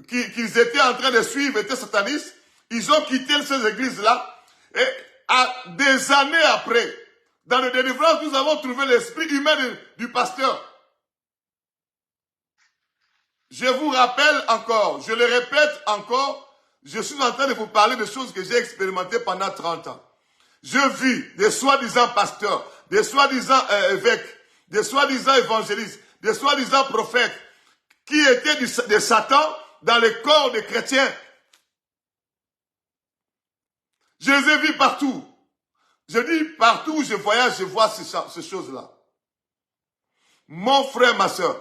qu'ils étaient en train de suivre étaient satanistes. Ils ont quitté ces églises-là. Et des années après, dans le délivrance, nous avons trouvé l'esprit humain du pasteur. Je vous rappelle encore, je le répète encore, je suis en train de vous parler de choses que j'ai expérimentées pendant 30 ans. Je vis des soi-disant pasteurs, des soi-disant évêques, des soi-disant évangélistes, des soi-disant prophètes qui étaient de Satan dans le corps des chrétiens. Je les ai vus partout. Je dis partout où je voyage, je vois ces choses-là. Mon frère, ma soeur,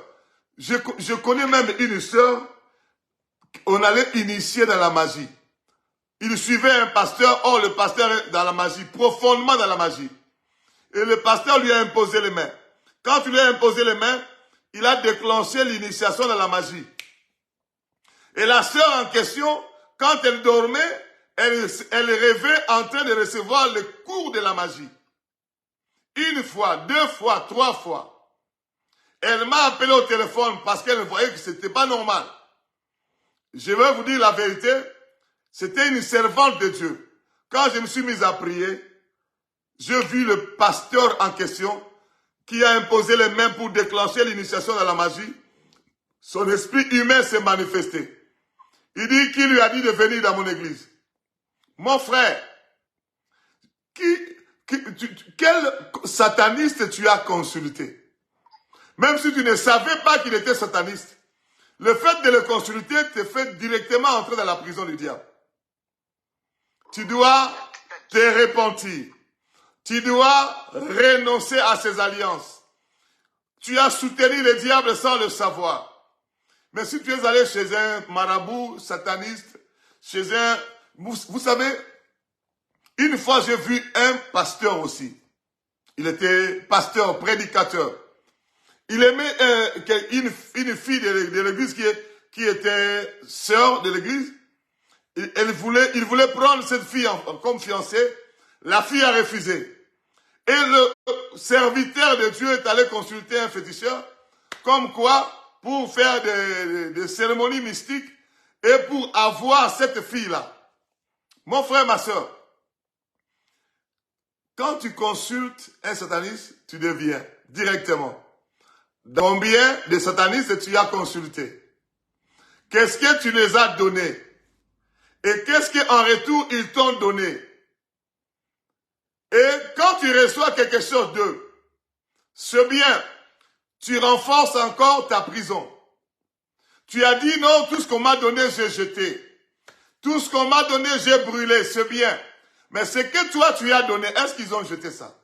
je connais même une soeur, on allait initier dans la magie. Il suivait un pasteur, or le pasteur est dans la magie, profondément dans la magie. Et le pasteur lui a imposé les mains. Quand il lui a imposé les mains, il a déclenché l'initiation dans la magie. Et la sœur en question, quand elle dormait, elle rêvait en train de recevoir le cours de la magie. Une fois, 2 fois, 3 fois. Elle m'a appelé au téléphone parce qu'elle voyait que ce n'était pas normal. Je vais vous dire la vérité, c'était une servante de Dieu. Quand je me suis mis à prier, j'ai vu le pasteur en question qui a imposé les mains pour déclencher l'initiation dans la magie. Son esprit humain s'est manifesté. Il dit qu'il lui a dit de venir dans mon église. Mon frère, quel sataniste tu as consulté? Même si tu ne savais pas qu'il était sataniste, le fait de le consulter te fait directement entrer dans la prison du diable. Tu dois te repentir. Tu dois renoncer à ces alliances. Tu as soutenu le diable sans le savoir. Mais si tu es allé chez un marabout sataniste, chez un... Vous savez, une fois j'ai vu un pasteur aussi. Il était pasteur, prédicateur. Il aimait une fille de l'église qui était sœur de l'église. Il voulait prendre cette fille comme fiancée. La fille a refusé. Et le serviteur de Dieu est allé consulter un féticheur, comme quoi, pour faire des cérémonies mystiques et pour avoir cette fille-là. Mon frère, ma soeur, quand tu consultes un sataniste, tu deviens directement. Combien de satanistes tu as consulté? Qu'est-ce que tu les as donnés? Et qu'est-ce qu'en retour ils t'ont donné? Et quand tu reçois quelque chose d'eux, c'est bien, tu renforces encore ta prison. Tu as dit non, tout ce qu'on m'a donné, j'ai jeté. Tout ce qu'on m'a donné, j'ai brûlé, c'est bien. Mais ce que toi tu as donné, est-ce qu'ils ont jeté ça?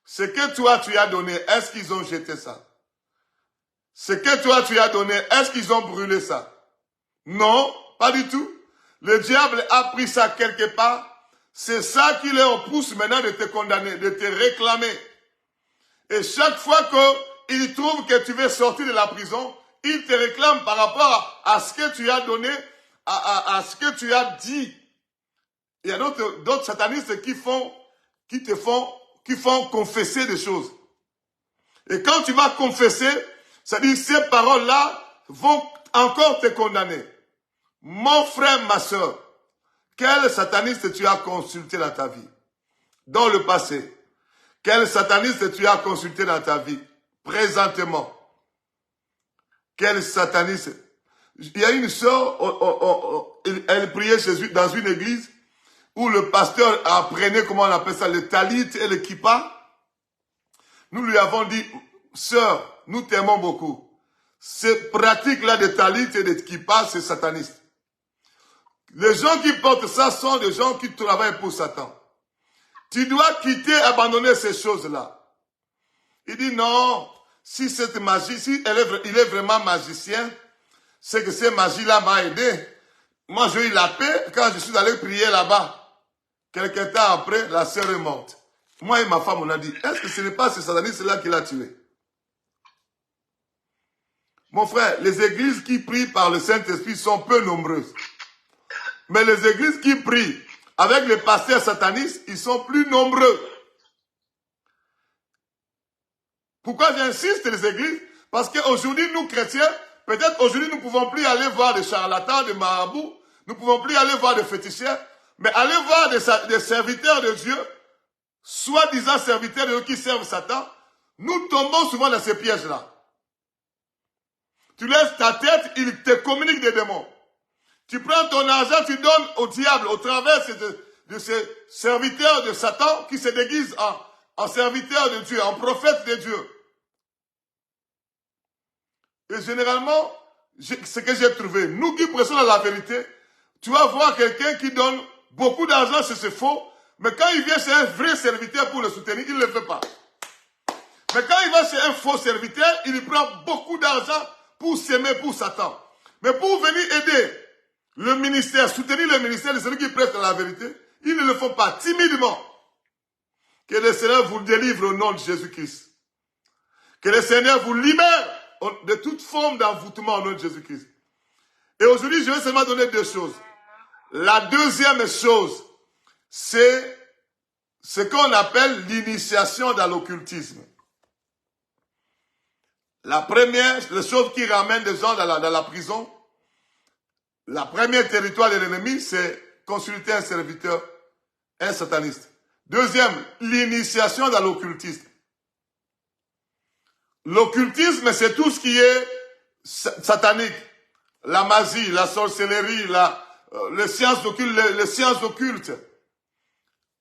Ce que toi tu as donné, est-ce qu'ils ont jeté ça? Ce que toi tu as donné, est-ce qu'ils ont brûlé ça? Non, pas du tout. Le diable a pris ça quelque part. C'est ça qui leur pousse maintenant de te condamner, de te réclamer. Et chaque fois qu'il trouve que tu veux sortir de la prison, il te réclame par rapport à ce que tu as donné, à ce que tu as dit. Il y a d'autres satanistes qui font confesser des choses. Et quand tu vas confesser, ça dit ces paroles-là vont encore te condamner. Mon frère, ma soeur, quel sataniste tu as consulté dans ta vie? Dans le passé. Quel sataniste tu as consulté dans ta vie? Présentement. Quel sataniste? Il y a une soeur, elle priait dans une église où le pasteur apprenait, comment on appelle ça, le talit et le kippa. Nous lui avons dit, sœur, nous t'aimons beaucoup. Ces pratiques-là de talit et de kippa, c'est sataniste. Les gens qui portent ça sont des gens qui travaillent pour Satan. Tu dois quitter, abandonner ces choses-là. Il dit non, si cette magie, si il est vraiment magicien, c'est que cette magie-là m'a aidé. Moi, j'ai eu la paix quand je suis allé prier là-bas. Quelques temps après, la sœur est morte. Moi et ma femme, on a dit, est-ce que ce n'est pas ce sataniste-là qui l'a tué? Mon frère, les églises qui prient par le Saint-Esprit sont peu nombreuses. Mais les églises qui prient avec les pasteurs satanistes, ils sont plus nombreux. Pourquoi j'insiste les églises? Parce qu'aujourd'hui, nous chrétiens, peut-être aujourd'hui, nous ne pouvons plus aller voir des charlatans, des marabouts, nous ne pouvons plus aller voir des féticheurs, mais aller voir des serviteurs de Dieu, soi-disant serviteurs de Dieu qui servent Satan, nous tombons souvent dans ces pièges-là. Tu laisses ta tête, il te communique des démons. Tu prends ton argent, tu donnes au diable au travers de ces serviteurs de Satan qui se déguisent en serviteurs de Dieu, en prophètes de Dieu. Et généralement, ce que j'ai trouvé, nous qui prêchons la vérité, tu vas voir quelqu'un qui donne beaucoup d'argent, c'est faux, mais quand il vient chez un vrai serviteur pour le soutenir, il ne le fait pas. Mais quand il va chez un faux serviteur, il prend beaucoup d'argent pour s'aimer pour Satan. Mais pour venir aider le ministère, soutenir le ministère de celui qui prêche la vérité, ils ne le font pas timidement. Que le Seigneur vous délivre au nom de Jésus-Christ. Que le Seigneur vous libère de toute forme d'envoûtement au nom de Jésus-Christ. Et aujourd'hui, je vais seulement donner deux choses. La deuxième chose, c'est ce qu'on appelle l'initiation dans l'occultisme. La première, les choses qui ramènent des gens dans la prison, la première territoire de l'ennemi, c'est consulter un serviteur, un sataniste. Deuxième, l'initiation dans l'occultisme. L'occultisme, c'est tout ce qui est satanique. La magie, la sorcellerie, les sciences occultes.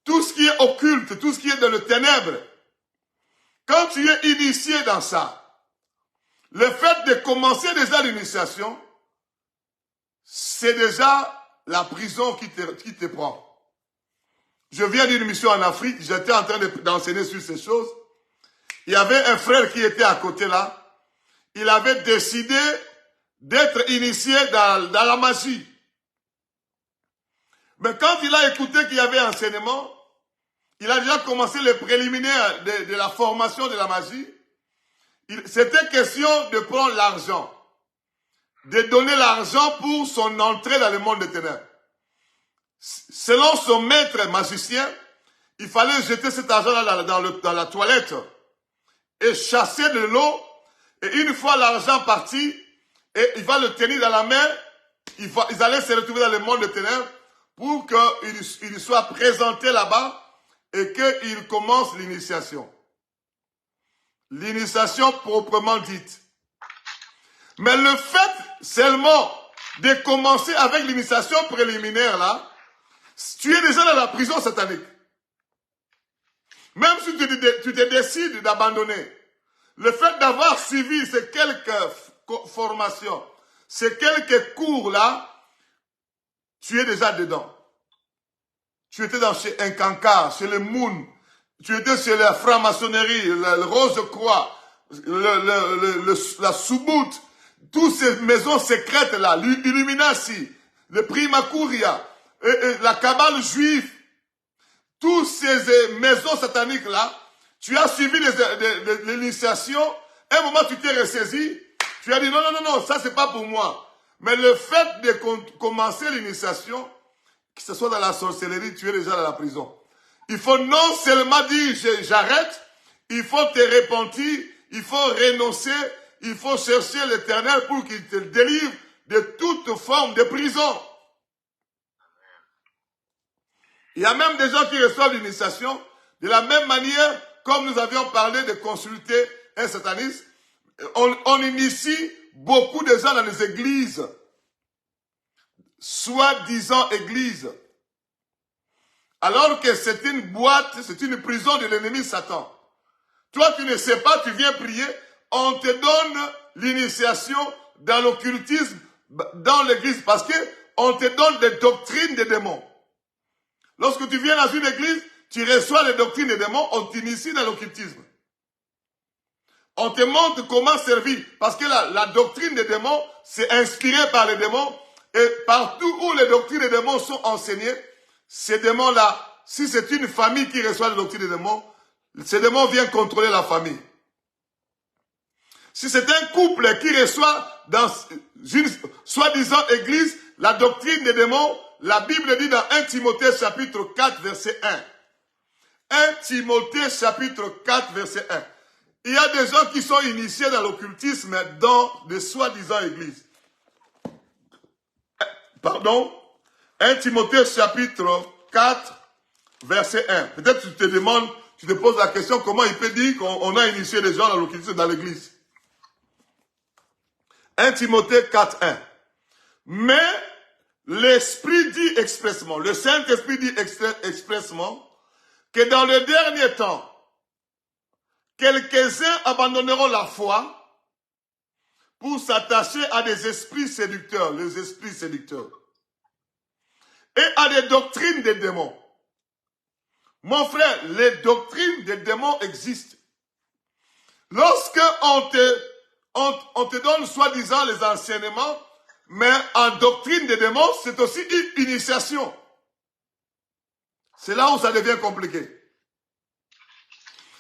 Tout ce qui est occulte, tout ce qui est dans le ténèbre. Quand tu es initié dans ça, le fait de commencer déjà l'initiation, c'est déjà la prison qui te prend. Je viens d'une mission en Afrique, j'étais en train d'enseigner sur ces choses. Il y avait un frère qui était à côté là. Il avait décidé d'être initié dans la magie. Mais quand il a écouté qu'il y avait enseignement, il a déjà commencé les préliminaires de la formation de la magie. C'était question de prendre l'argent, de donner l'argent pour son entrée dans le monde des ténèbres. Selon son maître magicien, il fallait jeter cet argent-là dans la toilette et chasser de l'eau. Et une fois l'argent parti, et il va le tenir dans la main, ils allaient se retrouver dans le monde des ténèbres pour qu'il soit présenté là-bas et qu'il commence l'initiation. L'initiation proprement dite. Mais le fait seulement de commencer avec l'initiation préliminaire là, tu es déjà dans la prison satanique. Même si tu te décides d'abandonner, le fait d'avoir suivi ces quelques formations, ces quelques cours là, tu es déjà dedans. Tu étais chez un cancard, chez le Moon, tu étais chez la franc-maçonnerie, le Rose-Croix, la Souboute, toutes ces maisons secrètes là, l'Illuminati, le Primacuria, la cabale juive, toutes ces maisons sataniques là, tu as suivi l'initiation, à un moment tu t'es ressaisi, tu as dit non, ça c'est pas pour moi. Mais le fait de commencer l'initiation, que ce soit dans la sorcellerie, tu es déjà dans la prison. Il faut non seulement dire j'arrête, il faut te repentir, il faut renoncer, il faut chercher l'Éternel pour qu'il te délivre de toute forme de prison. Il y a même des gens qui reçoivent l'initiation de la même manière, comme nous avions parlé de consulter un sataniste, on initie beaucoup de gens dans les églises, soi-disant églises, alors que c'est une boîte, c'est une prison de l'ennemi Satan. Toi, tu ne sais pas, tu viens prier, on te donne l'initiation dans l'occultisme, dans l'église, parce que on te donne des doctrines des démons. Lorsque tu viens dans une église, tu reçois les doctrines des démons, on t'initie dans l'occultisme. On te montre comment servir. Parce que la doctrine des démons, c'est inspiré par les démons. Et partout où les doctrines des démons sont enseignées, ces démons-là, si c'est une famille qui reçoit les doctrines des démons, ces démons viennent contrôler la famille. Si c'est un couple qui reçoit dans une soi-disant église la doctrine des démons, la Bible dit dans 1 Timothée chapitre 4 verset 1. 1 Timothée chapitre 4 verset 1. Il y a des gens qui sont initiés dans l'occultisme dans des soi-disant églises. Pardon. 1 Timothée chapitre 4 verset 1. Peut-être tu te demandes, tu te poses la question comment il peut dire qu'on a initié des gens dans l'occultisme dans l'église. 1 Timothée 4, 1. Mais l'Esprit dit expressement, le Saint-Esprit dit expressement que dans le dernier temps, quelques-uns abandonneront la foi pour s'attacher à des esprits séducteurs, les esprits séducteurs, et à des doctrines des démons. Mon frère, les doctrines des démons existent. Lorsque on te donne soi-disant les enseignements, mais en doctrine des démons, c'est aussi une initiation. C'est là où ça devient compliqué.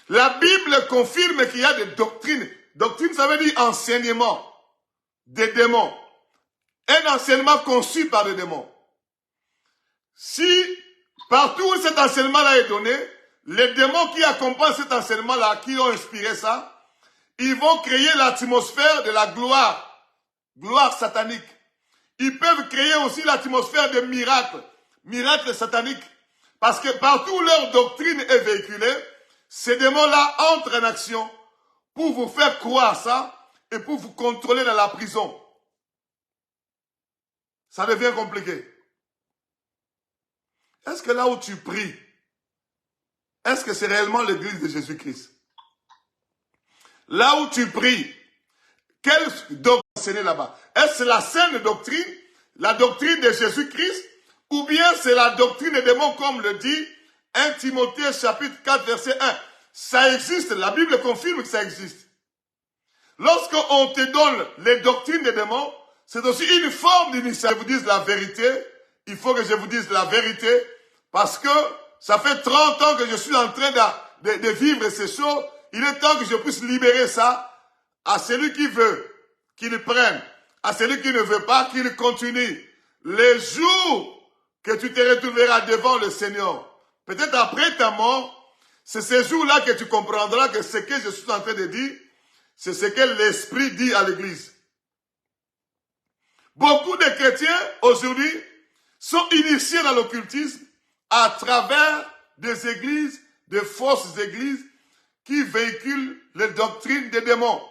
La Bible confirme qu'il y a des doctrines. Doctrine, ça veut dire enseignement des démons. Un enseignement conçu par des démons. Si partout où cet enseignement-là est donné, les démons qui accompagnent cet enseignement-là, qui ont inspiré ça, ils vont créer l'atmosphère de la gloire satanique. Ils peuvent créer aussi l'atmosphère de miracles sataniques. Parce que partout où leur doctrine est véhiculée, ces démons-là entrent en action pour vous faire croire ça et pour vous contrôler dans la prison. Ça devient compliqué. Est-ce que là où tu pries, est-ce que c'est réellement l'église de Jésus-Christ? Là où tu pries, quelle doctrine enseignée là-bas? Est-ce la saine doctrine, la doctrine de Jésus-Christ, ou bien c'est la doctrine des démons comme le dit 1 Timothée chapitre 4 verset 1? Ça existe, la Bible confirme que ça existe. Lorsqu'on te donne les doctrines des démons, c'est aussi une forme d'initiation. Je vous dise la vérité, il faut que je vous dise la vérité, parce que ça fait 30 ans que je suis en train de vivre ces choses. Il est temps que je puisse libérer ça à celui qui veut, qu'il prenne, à celui qui ne veut pas, qu'il continue. Les jours que tu te retrouveras devant le Seigneur, peut-être après ta mort, c'est ces jours-là que tu comprendras que ce que je suis en train de dire, c'est ce que l'Esprit dit à l'Église. Beaucoup de chrétiens aujourd'hui sont initiés dans l'occultisme à travers des églises, des fausses églises qui véhiculent les doctrines des démons.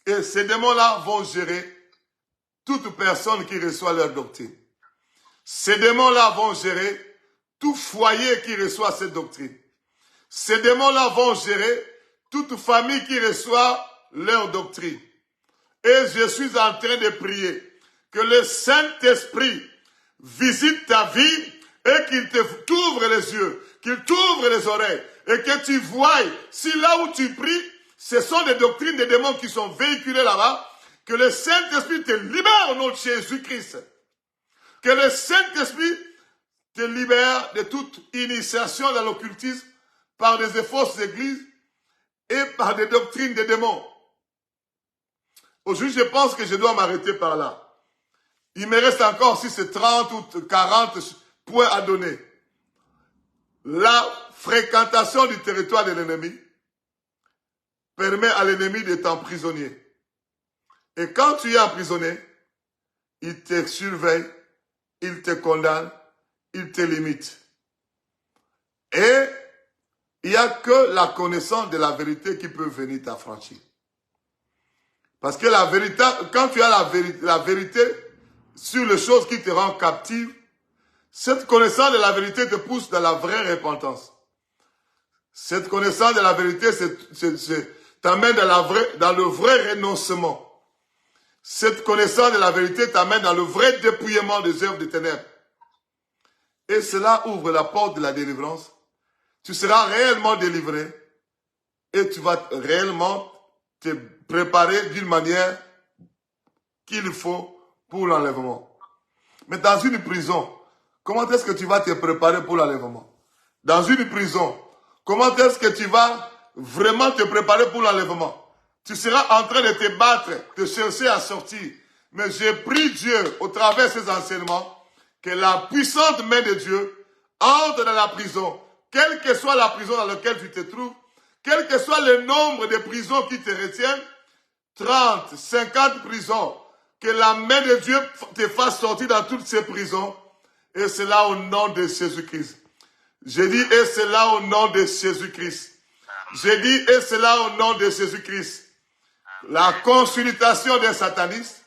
Et ces démons-là vont gérer toute personne qui reçoit leur doctrine. Ces démons-là vont gérer tout foyer qui reçoit cette doctrine. Ces démons-là vont gérer toute famille qui reçoit leur doctrine. Et je suis en train de prier que le Saint-Esprit visite ta vie et qu'il t'ouvre les yeux, qu'il t'ouvre les oreilles et que tu voies si là où tu pries, ce sont des doctrines des démons qui sont véhiculées là-bas, que le Saint-Esprit te libère au nom de Jésus-Christ. Que le Saint-Esprit te libère de toute initiation dans l'occultisme par des fausses églises et par des doctrines des démons. Aujourd'hui, je pense que je dois m'arrêter par là. Il me reste encore, si c'est 30 ou 40 points à donner. La fréquentation du territoire de l'ennemi permet à l'ennemi d'être emprisonné. Et quand tu es emprisonné, il te surveille, il te condamne, il te limite. Et il n'y a que la connaissance de la vérité qui peut venir t'affranchir. Parce que la vérité, quand tu as la vérité sur les choses qui te rendent captive, cette connaissance de la vérité te pousse dans la vraie repentance. Cette connaissance de la vérité t'amène dans le vrai renoncement. Cette connaissance de la vérité t'amène dans le vrai dépouillement des œuvres des ténèbres. Et cela ouvre la porte de la délivrance. Tu seras réellement délivré et tu vas réellement te préparer d'une manière qu'il faut pour l'enlèvement. Mais dans une prison, comment est-ce que tu vas te préparer pour l'enlèvement? Dans une prison, comment est-ce que tu vas vraiment te préparer pour l'enlèvement? Tu seras en train de te battre, de chercher à sortir. Mais j'ai prie Dieu, au travers de ces enseignements, que la puissante main de Dieu entre dans la prison, quelle que soit la prison dans laquelle tu te trouves, quel que soit le nombre de prisons qui te retiennent, 30, 50 prisons, que la main de Dieu te fasse sortir dans toutes ces prisons, et cela au nom de Jésus-Christ. J'ai dit, et cela au nom de Jésus-Christ. J'ai dit, et cela au nom de Jésus-Christ. La consultation des satanistes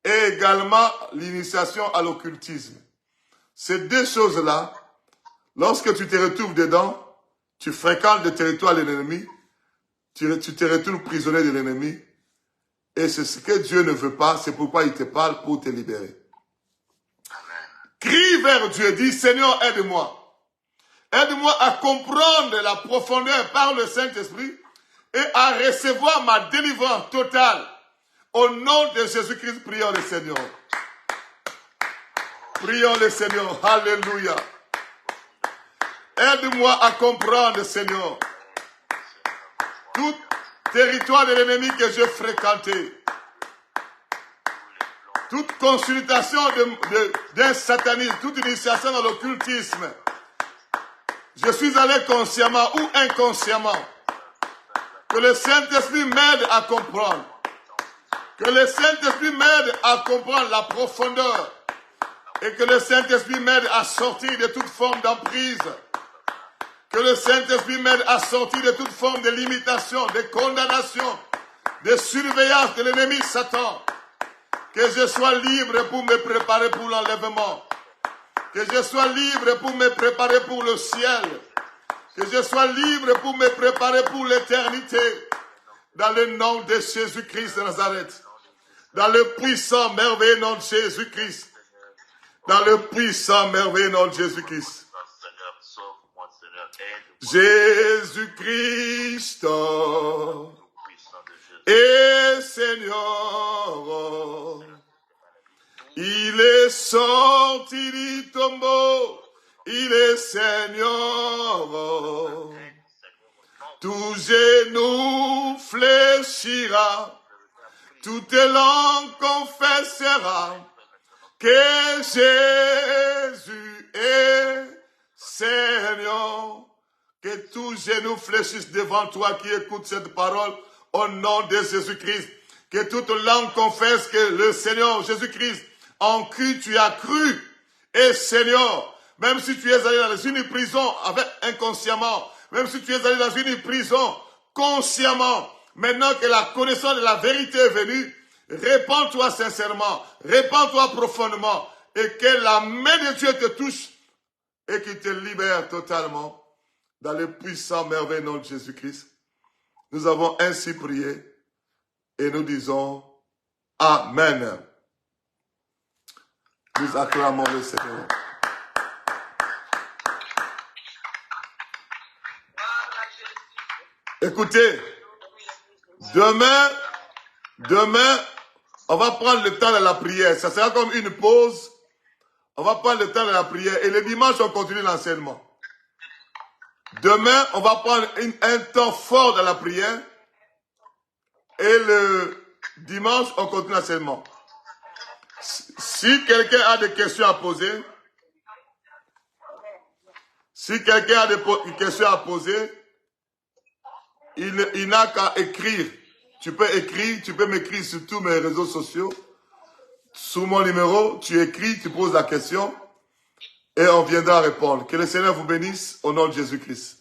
et également l'initiation à l'occultisme. Ces deux choses-là, lorsque tu te retrouves dedans, tu fréquentes le territoire de l'ennemi, tu te retrouves prisonnier de l'ennemi, et c'est ce que Dieu ne veut pas, c'est pourquoi il te parle pour te libérer. Crie vers Dieu, dis Seigneur, aide-moi. Aide-moi à comprendre la profondeur par le Saint-Esprit et à recevoir ma délivrance totale. Au nom de Jésus-Christ, prions le Seigneur. Prions le Seigneur. Alléluia. Aide-moi à comprendre, Seigneur, tout territoire de l'ennemi que j'ai fréquenté. Toute consultation d'un satanisme, toute initiation dans l'occultisme. Je suis allé consciemment ou inconsciemment. Que le Saint-Esprit m'aide à comprendre. Que le Saint-Esprit m'aide à comprendre la profondeur. Et que le Saint-Esprit m'aide à sortir de toute forme d'emprise. Que le Saint-Esprit m'aide à sortir de toute forme de limitation, de condamnation, de surveillance de l'ennemi Satan. Que je sois libre pour me préparer pour l'enlèvement. Que je sois libre pour me préparer pour le ciel. Que je sois libre pour me préparer pour l'éternité. Dans le nom de Jésus-Christ de Nazareth. Dans le puissant, merveilleux nom de Jésus-Christ. Dans le puissant, merveilleux nom de Jésus-Christ. Jésus-Christ est Seigneur. Il est sorti du tombeau. Il est Seigneur. Tout genou fléchira. Toute langue confessera que Jésus est Seigneur. Que tout genou fléchisse devant toi qui écoute cette parole au nom de Jésus-Christ. Que toute langue confesse que le Seigneur Jésus-Christ, en qui tu as cru, est Seigneur. Même si tu es allé dans une prison inconsciemment, même si tu es allé dans une prison consciemment, maintenant que la connaissance de la vérité est venue, répands-toi sincèrement, répands-toi profondément, et que la main de Dieu te touche et qu'il te libère totalement dans le puissant merveilleux nom de Jésus-Christ. Nous avons ainsi prié et nous disons Amen. Nous acclamons le Seigneur. Écoutez, demain, on va prendre le temps de la prière. Ça sera comme une pause. On va prendre le temps de la prière. Et le dimanche, on continue l'enseignement. Demain, on va prendre un temps fort dans la prière. Et le dimanche, on continue l'enseignement. Si quelqu'un a des questions à poser, il n'a qu'à écrire. Tu peux écrire, tu peux m'écrire sur tous mes réseaux sociaux. Sous mon numéro, tu écris, tu poses la question et on viendra répondre. Que le Seigneur vous bénisse au nom de Jésus-Christ.